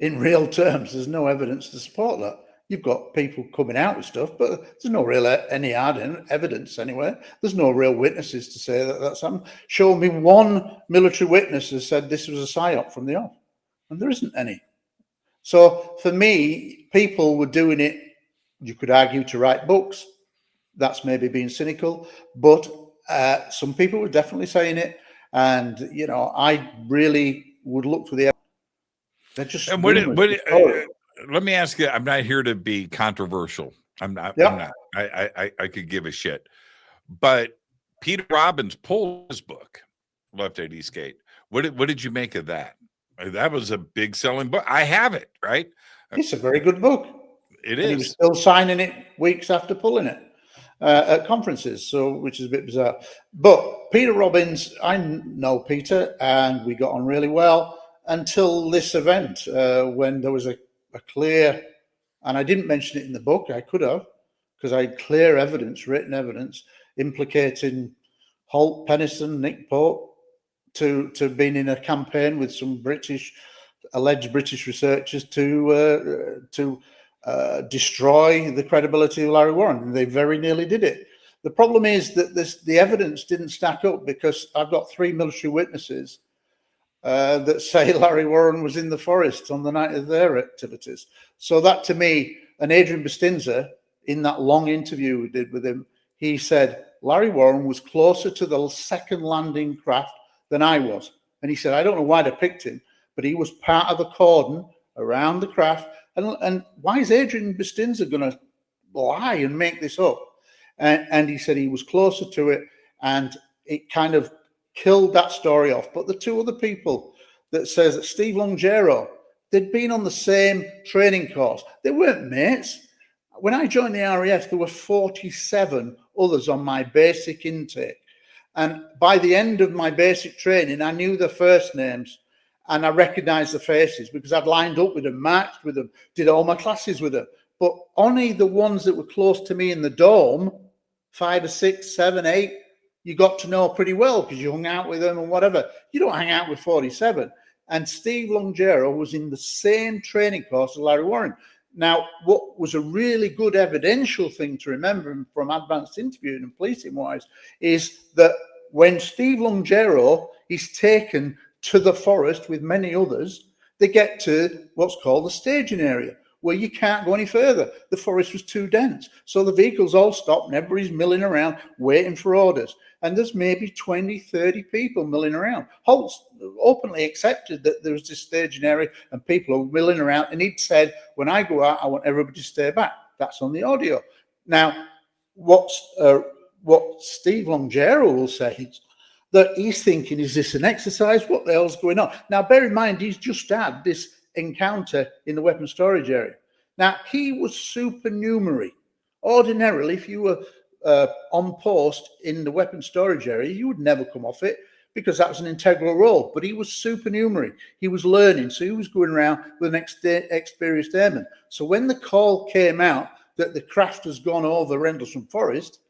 Speaker 6: In real terms, there's no evidence to support that. You've got people coming out with stuff, but there's no real any hard evidence anywhere. There's no real witnesses to say that that's happened. Show me one military witness who said this was a psyop from the off, and there isn't any. So for me, people were doing it, you could argue, to write books. That's maybe being cynical, but some people were definitely saying it. And, I really would look for the evidence. They're just.
Speaker 5: And let me ask you, I'm not here to be controversial. I'm not. I could give a shit. But Peter Robbins pulled his book, Left at Eastgate. What did you make of that? That was a big selling book. I have it, right?
Speaker 6: It's a very good book.
Speaker 5: It is.
Speaker 6: And he was still signing it weeks after pulling it at conferences, which is a bit bizarre. But Peter Robbins, I know Peter, and we got on really well until this event when there was a clear, and I didn't mention it in the book, I could have, because I had clear evidence, written evidence, implicating Holt, Pennison, Nick Pope, to being in a campaign with some alleged British researchers to destroy the credibility of Larry Warren, and they very nearly did it. The problem is that the evidence didn't stack up, because I've got 3 military witnesses that say Larry Warren was in the forest on the night of their activities. So that, to me, and Adrian Bestenza, in that long interview we did with him, he said Larry Warren was closer to the second landing craft than I was. And he said, I don't know why they picked him, but he was part of the cordon around the craft. And why is Adrian Bestenza going to lie and make this up? And he said he was closer to it, and it kind of killed that story off. But the 2 other people that says that Steve Longero, they'd been on the same training course. They weren't mates. When I joined the RAF, there were 47 others on my basic intake. And by the end of my basic training, I knew their first names and I recognized the faces because I'd lined up with them, marched with them, did all my classes with them. But only the ones that were close to me in the dorm, 5 or 6, 7, 8, you got to know pretty well because you hung out with them and whatever. You don't hang out with 47. And Steve Longero was in the same training course as Larry Warren. Now, what was a really good evidential thing to remember from advanced interviewing and policing wise is that when Steve Longero is taken to the forest with many others, they get to what's called the staging area, where you can't go any further. The forest was too dense. So the vehicles all stopped and everybody's milling around waiting for orders. And there's maybe 20, 30 people milling around. Holtz openly accepted that there was this staging area and people are milling around. And he'd said, when I go out, I want everybody to stay back. That's on the audio. Now, what Steve Longero will say is that he's thinking, is this an exercise? What the hell's going on? Now, bear in mind, he's just had this encounter in the weapons storage area. Now, he was supernumerary. Ordinarily, if you were on post in the weapons storage area, you would never come off it because that was an integral role. But he was supernumerary. He was learning, so he was going around with an experienced airman. So when the call came out that the craft has gone over Rendlesham Forest,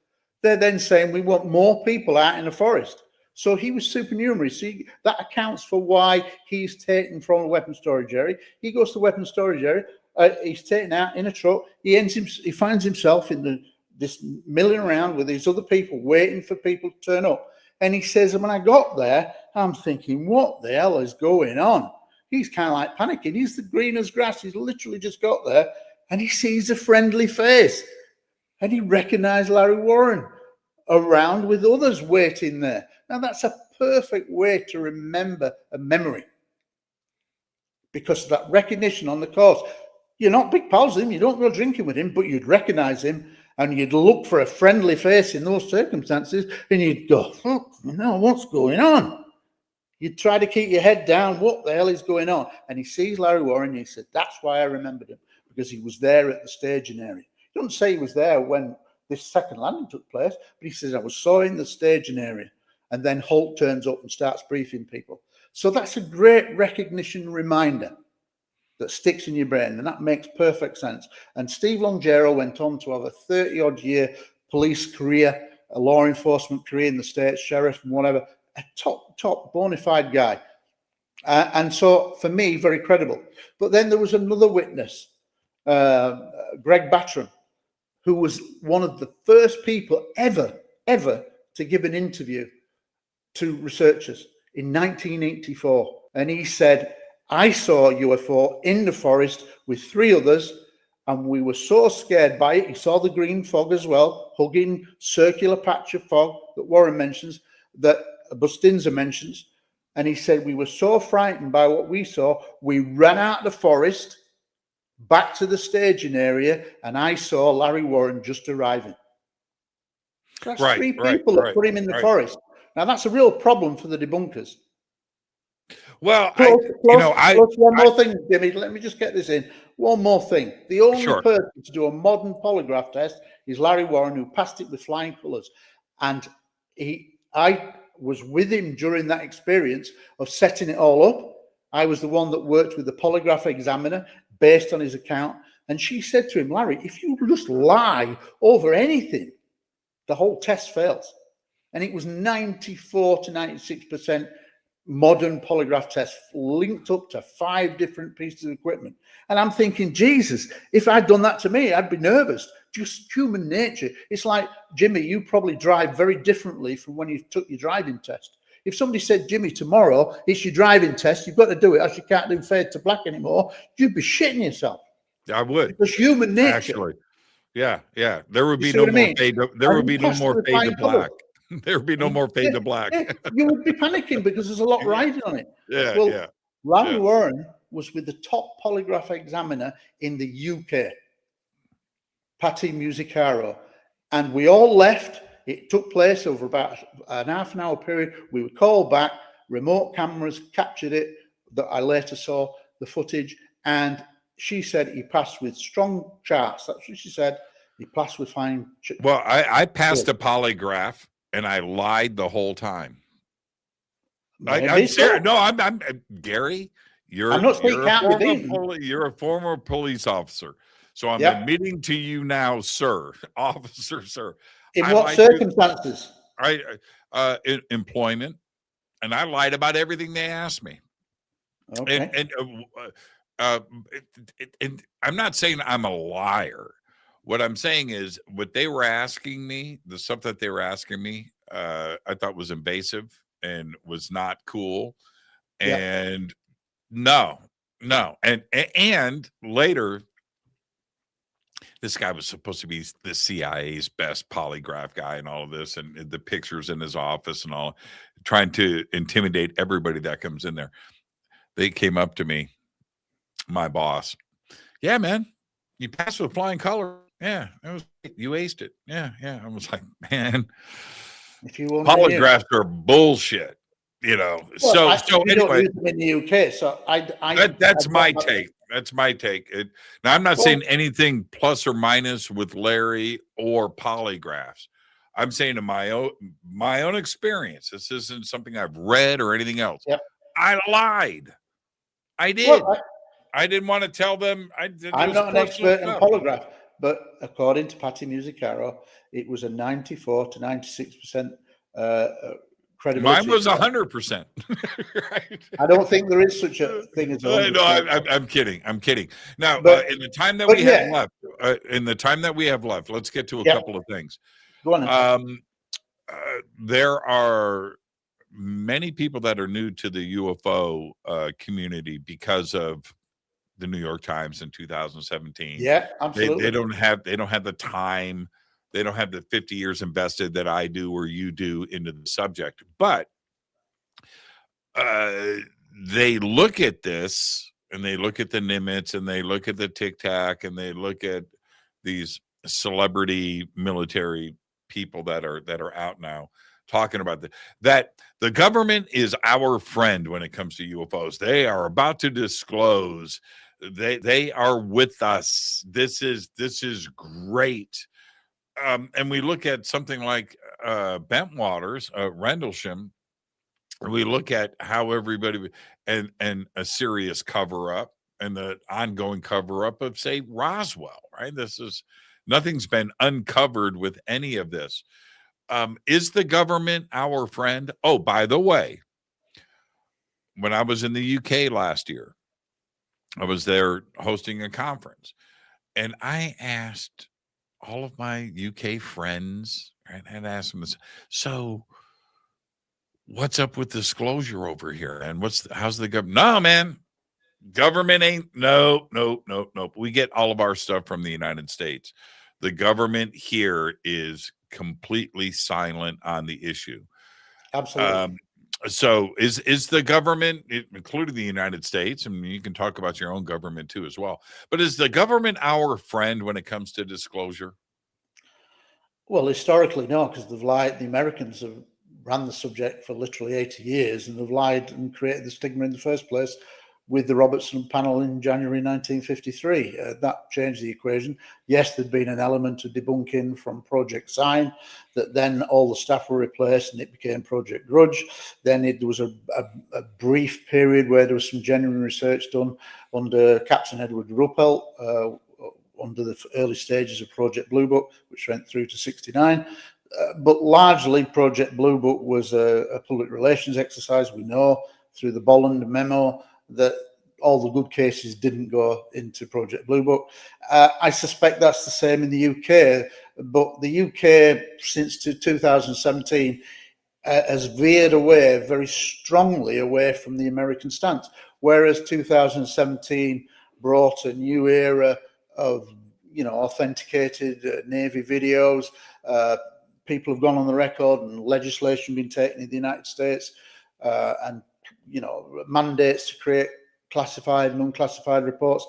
Speaker 6: they're then saying we want more people out in the forest. So he was supernumerary. See, that accounts for why he's taken from the weapons storage area. He goes to the weapons storage area. He's taken out in a truck. He finds himself in this milling around with these other people, waiting for people to turn up. And he says, when I got there, I'm thinking, what the hell is going on? he's kind of like panicking. He's the green as grass. He's literally just got there, and he sees a friendly face, and he recognized Larry Warren around with others waiting there. Now, that's a perfect way to remember a memory, because of that recognition on the course. You're not big pals with him, you don't go drinking with him, but you'd recognize him, and you'd look for a friendly face in those circumstances, and you'd go, oh, what's going on? You'd try to keep your head down. What the hell is going on? And he sees Larry Warren, and he said, that's why I remembered him, because he was there at the staging area. He doesn't say he was there when this second landing took place, but he says, I saw in the staging area. And then Holt turns up and starts briefing people. So that's a great recognition reminder that sticks in your brain, and that makes perfect sense. And Steve Longero went on to have a 30-odd year police career, a law enforcement career in the States, sheriff and whatever, a top bona fide guy. And so for me, very credible. But then there was another witness, Greg Battram, who was one of the first people ever to give an interview to researchers in 1984. And he said, I saw a UFO in the forest with 3 others, and we were so scared by it. He saw the green fog as well, hugging circular patch of fog that Warren mentions, that Bustinza mentions. And he said, we were so frightened by what we saw, we ran out of the forest back to the staging area, and I saw Larry Warren just arriving. That's 3 people that put him in the forest. Now, that's a real problem for the debunkers.
Speaker 5: Well,
Speaker 6: one more thing, Jimmy. Let me just get this in. One more thing. The only person to do a modern polygraph test is Larry Warren, who passed it with flying colours. And I was with him during that experience of setting it all up. I was the one that worked with the polygraph examiner based on his account. And she said to him, Larry, if you just lie over anything, the whole test fails. And it was 94 to 96% modern polygraph tests linked up to 5 different pieces of equipment. And I'm thinking, Jesus, if I'd done that to me, I'd be nervous. Just human nature. It's like, Jimmy, you probably drive very differently from when you took your driving test. If somebody said, Jimmy, tomorrow it's your driving test, you've got to do it, else you can't do fade to black anymore, you'd be shitting yourself.
Speaker 5: I would.
Speaker 6: It's human nature.
Speaker 5: Actually. Yeah. There would be no more fade. There would be no more fade to black. There would be no more fade to black.
Speaker 6: You would be panicking because there's a lot riding on it. Larry Warren was with the top polygraph examiner in the UK, Patty Musicaro, and we all left. It took place over about an half an hour period. We were called back. Remote cameras captured it. That I later saw the footage, and she said he passed with strong charts. That's what she said. He passed with fine.
Speaker 5: Well, I passed a polygraph. And I lied the whole time. I'm serious. No, I'm Gary. You're a former police officer. So I'm admitting to you now, sir, officer, sir.
Speaker 6: In what circumstances?
Speaker 5: Employment, and I lied about everything they asked me.
Speaker 6: Okay.
Speaker 5: And I'm not saying I'm a liar. What I'm saying is what they were asking me, the stuff that they were asking me, I thought was invasive and was not cool. And no. And later, this guy was supposed to be the CIA's best polygraph guy and all of this, and the pictures in his office and all, trying to intimidate everybody that comes in there. They came up to me, my boss. Yeah, man, you passed with flying color. Yeah, you aced it. Yeah. I was like, man, polygraphs are bullshit, Well, so anyway,
Speaker 6: in the UK, so
Speaker 5: that's my take. That's my take. Now, I'm not saying anything plus or minus with Larry or polygraphs. I'm saying in my own experience. This isn't something I've read or anything else.
Speaker 6: Yep.
Speaker 5: I lied. I did. Well, I didn't want to tell them.
Speaker 6: I'm not an expert in polygraph. But according to Patty Musicaro, it was a 94 to 96% credibility.
Speaker 5: Mine was 100%. Right?
Speaker 6: I don't think there is such a thing as.
Speaker 5: No, I'm kidding. Now, in the time that we have left, let's get to a couple of things.
Speaker 6: Go on.
Speaker 5: There are many people that are new to the UFO community because of the New York Times in 2017.
Speaker 6: Yeah, absolutely.
Speaker 5: They don't have the time. They don't have the 50 years invested that I do or you do into the subject. But they look at this and they look at the Nimitz and they look at the Tic Tac and they look at these celebrity military people that are out now talking about that the government is our friend when it comes to UFOs. They are about to disclose. They are with us. This is great. And we look at something like Bentwaters, Rendlesham. We look at how everybody and a serious cover up and the ongoing cover up of, say, Roswell. Right? Nothing's been uncovered with any of this. Is the government our friend? Oh, by the way, when I was in the UK last year, I was there hosting a conference, and I asked all of my UK friends, right, and asked them this, so what's up with disclosure over here? And how's the government? No, man, government ain't, no. We get all of our stuff from the United States. The government here is completely silent on the issue.
Speaker 6: Absolutely.
Speaker 5: So is the government, including the United States, I mean, you can talk about your own government too as well, but is the government our friend when it comes to disclosure?
Speaker 6: Well, historically, no, because they've lied. The Americans have ran the subject for literally 80 years, and they've lied and created the stigma in the first place with the Robertson panel in January 1953. That changed the equation. Yes, there'd been an element of debunking from Project Sign, that then all the staff were replaced and it became Project Grudge. Then there was a brief period where there was some genuine research done under Captain Edward Ruppelt, under the early stages of Project Blue Book, which went through to 69. But largely, Project Blue Book was a public relations exercise. We know through the Bolland memo that all the good cases didn't go into Project Blue Book. I suspect that's the same in the UK, but the UK, since 2017, has veered away very strongly away from the American stance, whereas 2017 brought a new era of, authenticated Navy videos. People have gone on the record and legislation been taken in the United States, and mandates to create classified and unclassified reports.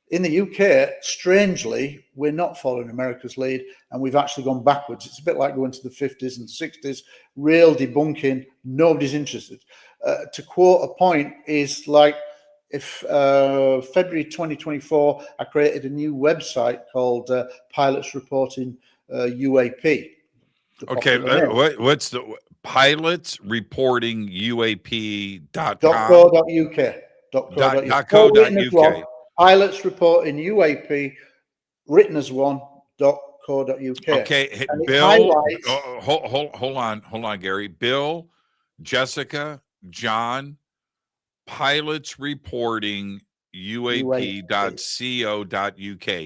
Speaker 6: In the UK, strangely, we're not following America's lead, and we've actually gone backwards. It's a bit like going to the 50s and 60s, real debunking, nobody's interested. To quote a point is like, if February 2024, I created a new website called Pilots Reporting UAP.
Speaker 5: Okay, what's the Pilots Reporting UAP.com?
Speaker 6: .co.uk. Pilots Reporting UAP, written as one, .co.uk.
Speaker 5: Okay, Bill, hold on, Gary. Bill, Jessica, John, Pilots Reporting UAP.co.uk.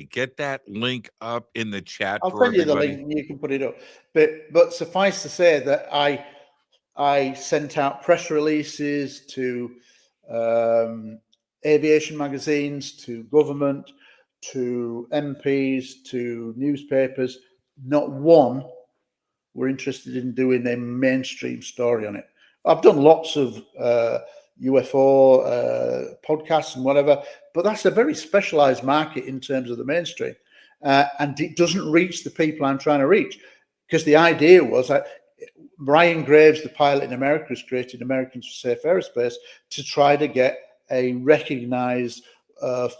Speaker 5: Get that link up in the chat.
Speaker 6: I'll send you the link and you can put it up. But suffice to say that I sent out press releases to aviation magazines, to government, to MPs, to newspapers. Not one were interested in doing a mainstream story on it. I've done lots of UFO podcasts and whatever, but that's a very specialized market in terms of the mainstream, and it doesn't reach the people I'm trying to reach, because the idea was that Brian Graves, the pilot in America, has created Americans for Safe Aerospace to try to get a recognized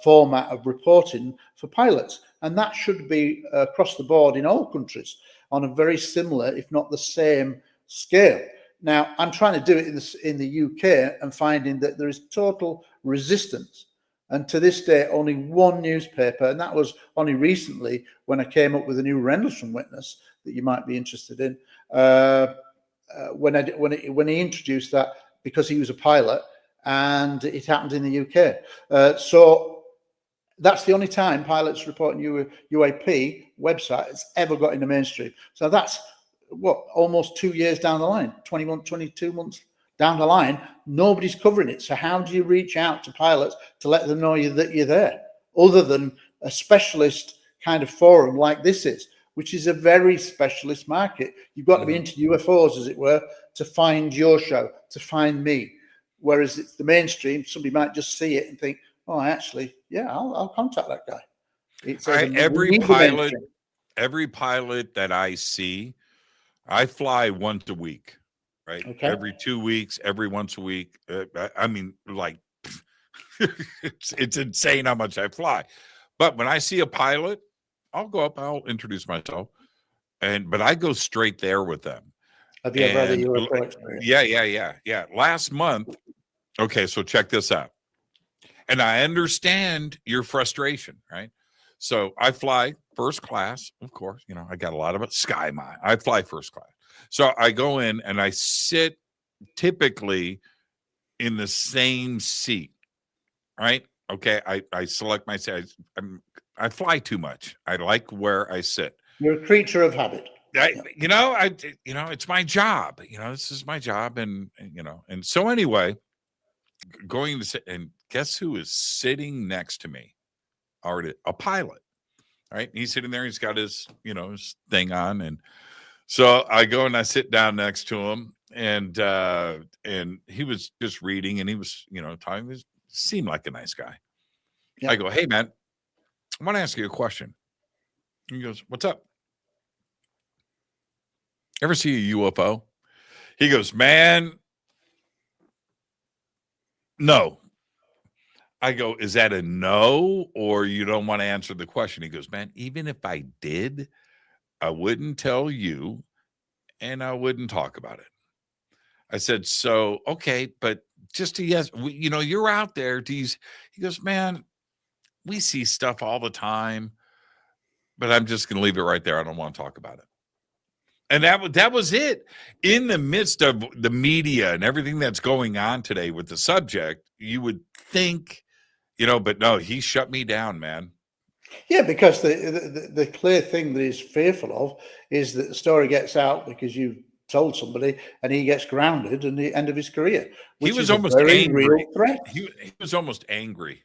Speaker 6: format of reporting for pilots, and that should be across the board in all countries on a very similar, if not the same, scale. Now, I'm trying to do it in the UK and finding that there is total resistance. And to this day, only one newspaper, and that was only recently when I came up with a new Rendlesham witness that you might be interested in, when he introduced that, because he was a pilot and it happened in the UK. So that's the only time Pilots Reporting UAP website has ever got in the mainstream. So that's almost 2 years down the line, 22 months down the line, nobody's covering it. So how do you reach out to pilots to let them know that you're there, other than a specialist kind of forum like this is, which is a very specialist market? You've got to be into UFOs, as it were, to find your show, to find me. Whereas it's the mainstream, somebody might just see it and think, oh, actually, yeah, I'll contact that guy. It's
Speaker 5: every pilot that I see, I fly once a week, right?
Speaker 6: Okay.
Speaker 5: Every 2 weeks, every once a week. I mean, like, it's insane how much I fly. But when I see a pilot, I'll go up, I'll introduce myself, but I go straight there with them.
Speaker 6: Have you ever had a UFO experience?
Speaker 5: Yeah. Last month, okay, so check this out. And I understand your frustration, right? So I fly first class, of course. You know, I got a lot of it. Sky Mile. I fly first class. So I go in and I sit typically in the same seat, right? Okay, I select my seat. I fly too much. I like where I sit.
Speaker 6: You're a creature of habit.
Speaker 5: It's my job. This is my job, and so anyway, going to sit, and guess who is sitting next to me? Already a pilot, right? He's sitting there. He's got his his thing on, and so I go and I sit down next to him, and he was just reading, and he was talking. He seemed like a nice guy. Yeah. I go, hey man, I want to ask you a question. He goes, what's up? Ever see a UFO? He goes, man, no. I go, is that a no, or you don't want to answer the question? He goes, man, even if I did, I wouldn't tell you, and I wouldn't talk about it. I said, so, okay, but just a yes, you're out there. He goes, man, we see stuff all the time, but I'm just going to leave it right there. I don't want to talk about it. And that was it. In the midst of the media and everything that's going on today with the subject, you would think, but no, he shut me down, man.
Speaker 6: Yeah, because the clear thing that he's fearful of is that the story gets out because you told somebody, and he gets grounded and the end of his career.
Speaker 5: He was almost angry.
Speaker 6: Real threat.
Speaker 5: He was almost angry.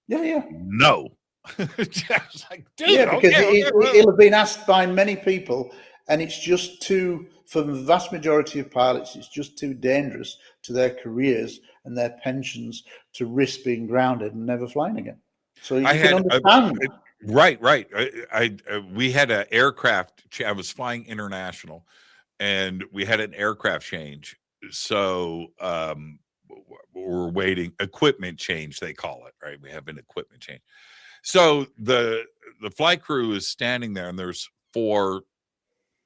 Speaker 6: Yeah.
Speaker 5: No. Like, dude,
Speaker 6: yeah, because he'll have been asked by many people, and it's just for the vast majority of pilots, it's just too dangerous to their careers and their pensions to risk being grounded and never flying again. So you can understand.
Speaker 5: Right. We had an aircraft. I was flying international, and we had an aircraft change. So we're waiting, equipment change, they call it, right? We have an equipment change. So the flight crew is standing there, and there's 4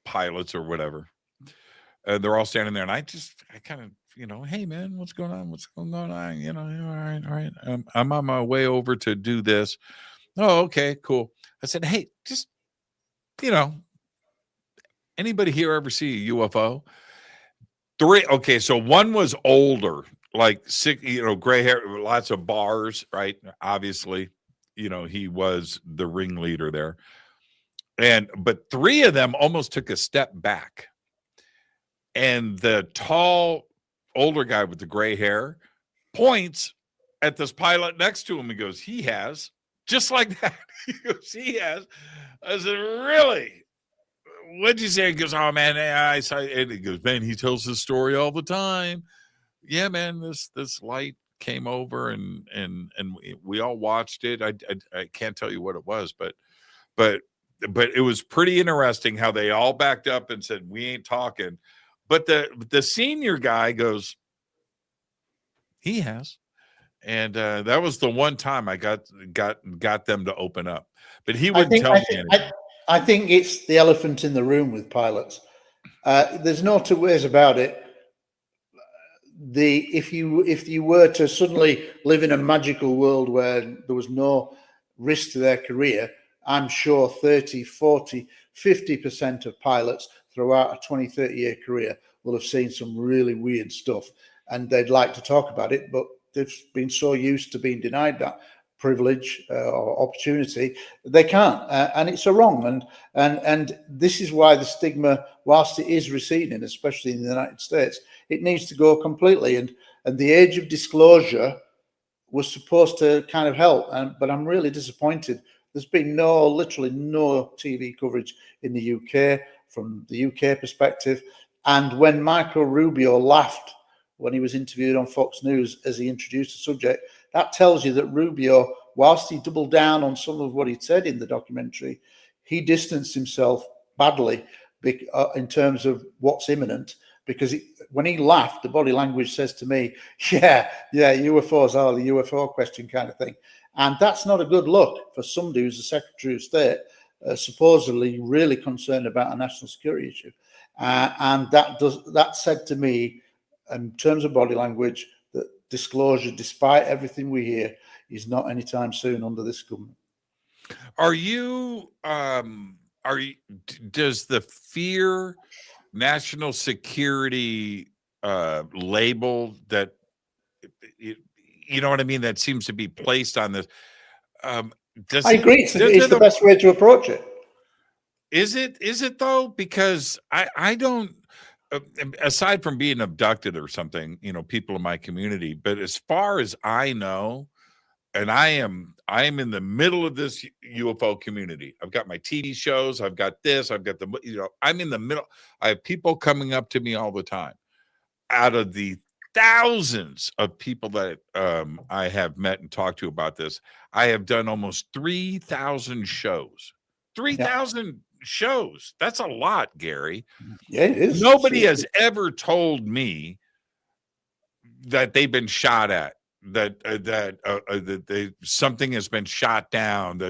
Speaker 5: pilots or whatever. They're all standing there, and I kind of, hey man, what's going on? What's going on? All right. I'm on my way over to do this. Oh, okay, cool. I said, hey, just, anybody here ever see a UFO? 3. Okay, so one was older, like 6, gray hair, lots of bars, right? Obviously, he was the ringleader there. But 3 of them almost took a step back. And the tall, older guy with the gray hair points at this pilot next to him. He goes, he has. Just like that. He goes, he has. I said, really? What'd you say? He goes, oh man, I saw it. And he goes, man, he tells this story all the time. Yeah, man, this light came over and we all watched it. I can't tell you what it was, but it was pretty interesting how they all backed up and said, we ain't talking. But the senior guy goes, he has. And that was the one time I got them to open up, but he wouldn't tell me anything.
Speaker 6: I think it's the elephant in the room with pilots. There's no 2 ways about it. If you were to suddenly live in a magical world where there was no risk to their career, I'm sure 30, 40, 50% of pilots throughout a 20, 30-year career will have seen some really weird stuff, and they'd like to talk about it, but they've been so used to being denied that privilege or opportunity, they can't, and it's a wrong. And this is why the stigma, whilst it is receding, especially in the United States, it needs to go completely. And the age of disclosure was supposed to kind of help, but I'm really disappointed. There's been literally no TV coverage in the UK from the UK perspective. And when Marco Rubio laughed when he was interviewed on Fox News as he introduced the subject, that tells you that Rubio, whilst he doubled down on some of what he'd said in the documentary, he distanced himself badly in terms of what's imminent. Because when he laughed, the body language says to me, yeah, UFOs are the UFO question kind of thing. And that's not a good look for somebody who's the Secretary of State, supposedly really concerned about a national security issue. And that said to me, in terms of body language, that disclosure, despite everything we hear, is not anytime soon under this government.
Speaker 5: Does the fear national security label that, you know what I mean, that seems to be placed on this?
Speaker 6: I agree. It's the best way to approach it.
Speaker 5: Is it though? Because I don't, aside from being abducted or something, people in my community, but as far as I know, and I am in the middle of this UFO community. I've got my TV shows. I've got this. I've got I'm in the middle. I have people coming up to me all the time. Out of the thousands of people that I have met and talked to about this, I have done almost 3,000 shows. 3,000 shows. That's a lot, Gary.
Speaker 6: Yeah, it is.
Speaker 5: Nobody has ever told me that they've been shot at. That something has been shot down,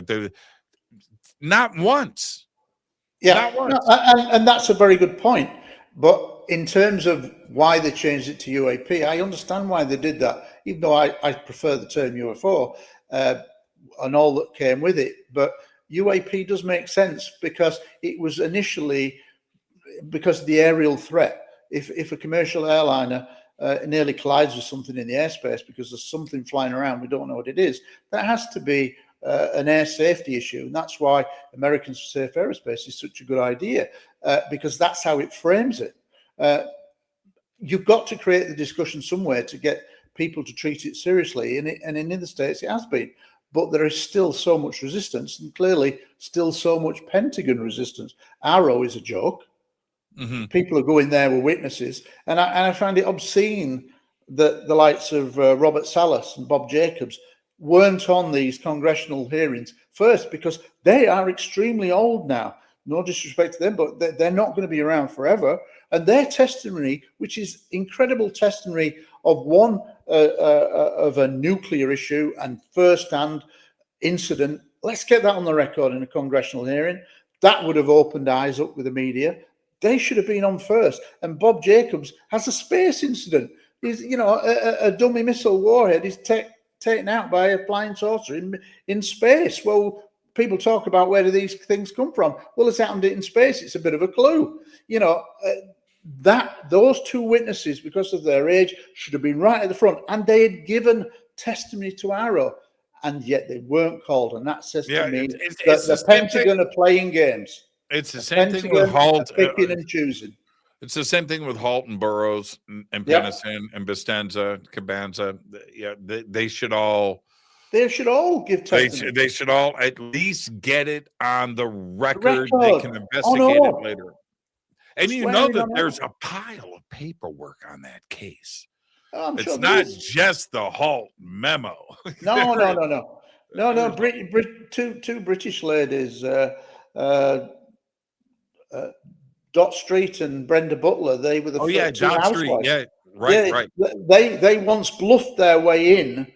Speaker 5: not once.
Speaker 6: Yeah,
Speaker 5: not once.
Speaker 6: And that's a very good point. But in terms of why they changed it to UAP, I understand why they did that, even though I prefer the term UFO and all that came with it. But UAP does make sense because it was initially because of the aerial threat. If a commercial airliner nearly collides with something in the airspace because there's something flying around, we don't know what it is, that has to be an air safety issue. And that's why Americans for Safe Aerospace is such a good idea, because that's how it frames it. You've got to create the discussion somewhere to get people to treat it seriously. And in the States, it has been. But there is still so much resistance, and clearly still so much Pentagon resistance. Arrow is a joke. Mm-hmm. People are going there with witnesses, and I find it obscene that the likes of Robert Salas and Bob Jacobs weren't on these congressional hearings first, because they are extremely old now. No disrespect to them, but they're not going to be around forever. And their testimony, which is incredible testimony of one of a nuclear issue and first-hand incident, let's get that on the record in a congressional hearing. That would have opened eyes up with the media. They should have been on first. And Bob Jacobs has a space incident. He's, a dummy missile warhead is taken out by a flying saucer in space. Well, people talk about where do these things come from? Well, it's happened in space. It's a bit of a clue. That those two witnesses, because of their age, should have been right at the front, and they had given testimony to Arrow, and yet they weren't called. And that says to me that the Pentagon are playing games.
Speaker 5: It's the same thing with Halt.
Speaker 6: Picking and choosing.
Speaker 5: It's the same thing with Halt and Burroughs and Pennison and Bastenza, Cabanza. Yeah, they should all.
Speaker 6: They should all give testimony.
Speaker 5: They should all at least get it on the record. They can investigate it later. And that there's a pile of paperwork on that case.
Speaker 6: Oh,
Speaker 5: it's not just the Halt memo.
Speaker 6: No. Two British ladies. Dot Street and Brenda Butler, they were the two housewives.
Speaker 5: Yeah, right.
Speaker 6: They once bluffed their way in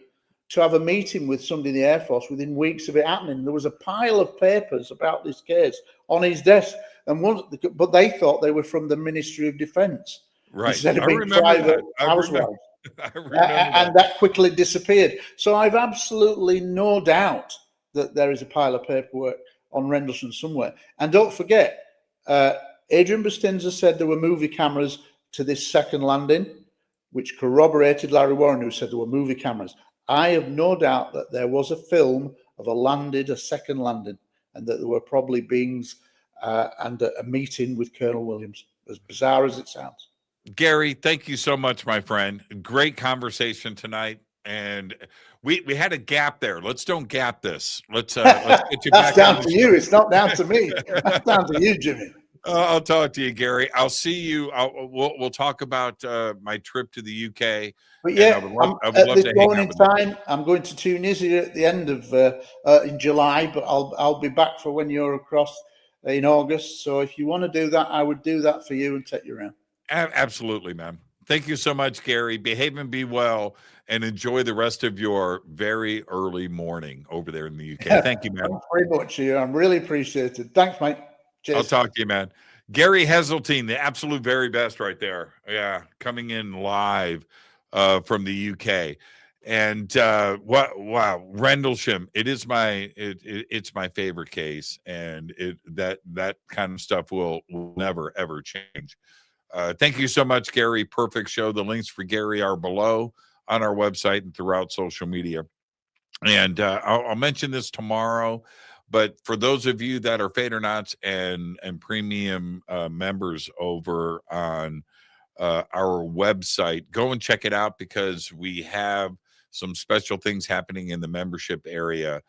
Speaker 6: to have a meeting with somebody in the Air Force within weeks of it happening. There was a pile of papers about this case on his desk, but they thought they were from the Ministry of Defence.
Speaker 5: Right.
Speaker 6: Instead of being private housewives. And that quickly disappeared. So I've absolutely no doubt that there is a pile of paperwork on Rendlesham somewhere. And don't forget, Adrian Bastenza said there were movie cameras to this second landing, which corroborated Larry Warren, who said there were movie cameras. I have no doubt that there was a film of a second landing, and that there were probably beings and a meeting with Colonel Williams, as bizarre as it sounds.
Speaker 5: Gary, thank you so much, my friend. Great conversation tonight. And we had a gap there. Let's don't gap this. Let's get you
Speaker 6: That's
Speaker 5: back
Speaker 6: down
Speaker 5: on
Speaker 6: to
Speaker 5: the
Speaker 6: you.
Speaker 5: show.
Speaker 6: It's not down to me. That's down to you, Jimmy.
Speaker 5: I'll talk to you, Gary. I'll see you. We'll talk about my trip to the UK.
Speaker 6: But yeah,
Speaker 5: I would
Speaker 6: at
Speaker 5: love
Speaker 6: this
Speaker 5: to hang
Speaker 6: moment
Speaker 5: out
Speaker 6: in
Speaker 5: with you.
Speaker 6: time, I'm going to Tunisia at the end of in July, but I'll be back for when you're across in August. So if you want to do that, I would do that for you and take you around.
Speaker 5: Absolutely, man. Thank you so much, Gary. Behave and be well, and enjoy the rest of your very early morning over there in the UK. Thank you, man.
Speaker 6: Thanks very much. I'm really appreciated. Thanks, mate. Cheers.
Speaker 5: I'll talk to you, man. Gary Heseltine, the absolute very best right there. Yeah, coming in live from the UK. And wow, Rendlesham. It is it's my favorite case, and that kind of stuff will never ever change. Thank you so much, Gary. Perfect show. The links for Gary are below on our website and throughout social media. And I'll mention this tomorrow, but for those of you that are Fadernauts and premium members over on our website, go and check it out, because we have some special things happening in the membership area,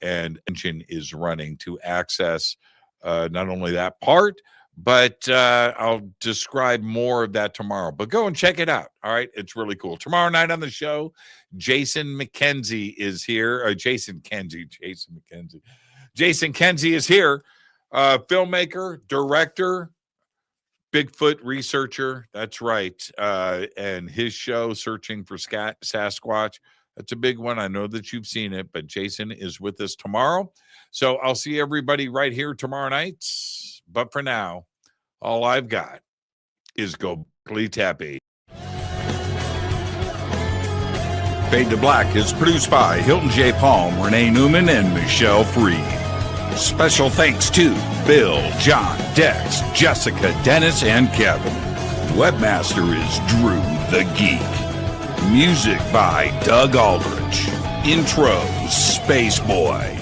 Speaker 5: and engine is running to access not only that part, but I'll describe more of that tomorrow. But go and check it out. All right, it's really cool. Tomorrow night on the show, Jason McKenzie is here. Jason Kenzie is here. Filmmaker, director, Bigfoot researcher. That's right. And his show, Searching for Sasquatch. That's a big one. I know that you've seen it, but Jason is with us tomorrow. So I'll see everybody right here tomorrow night. But for now, all I've got is go Tappy. Fade to Black is produced by Hilton J. Palm, Renee Newman, and Michelle Freed. Special thanks to Bill, John, Dex, Jessica, Dennis, and Kevin. Webmaster is Drew the Geek. Music by Doug Aldrich. Intro, Space Boy.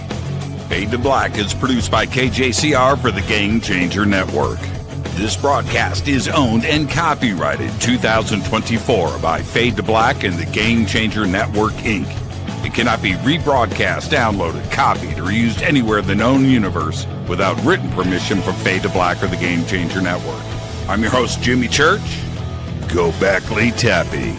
Speaker 5: Fade to Black is produced by KJCR for the Game Changer Network. This broadcast is owned and copyrighted 2024 by Fade to Black and the Game Changer Network, Inc. It cannot be rebroadcast, downloaded, copied, or used anywhere in the known universe without written permission from Fade to Black or the Game Changer Network. I'm your host, Jimmy Church. Go back, Lee Tappy.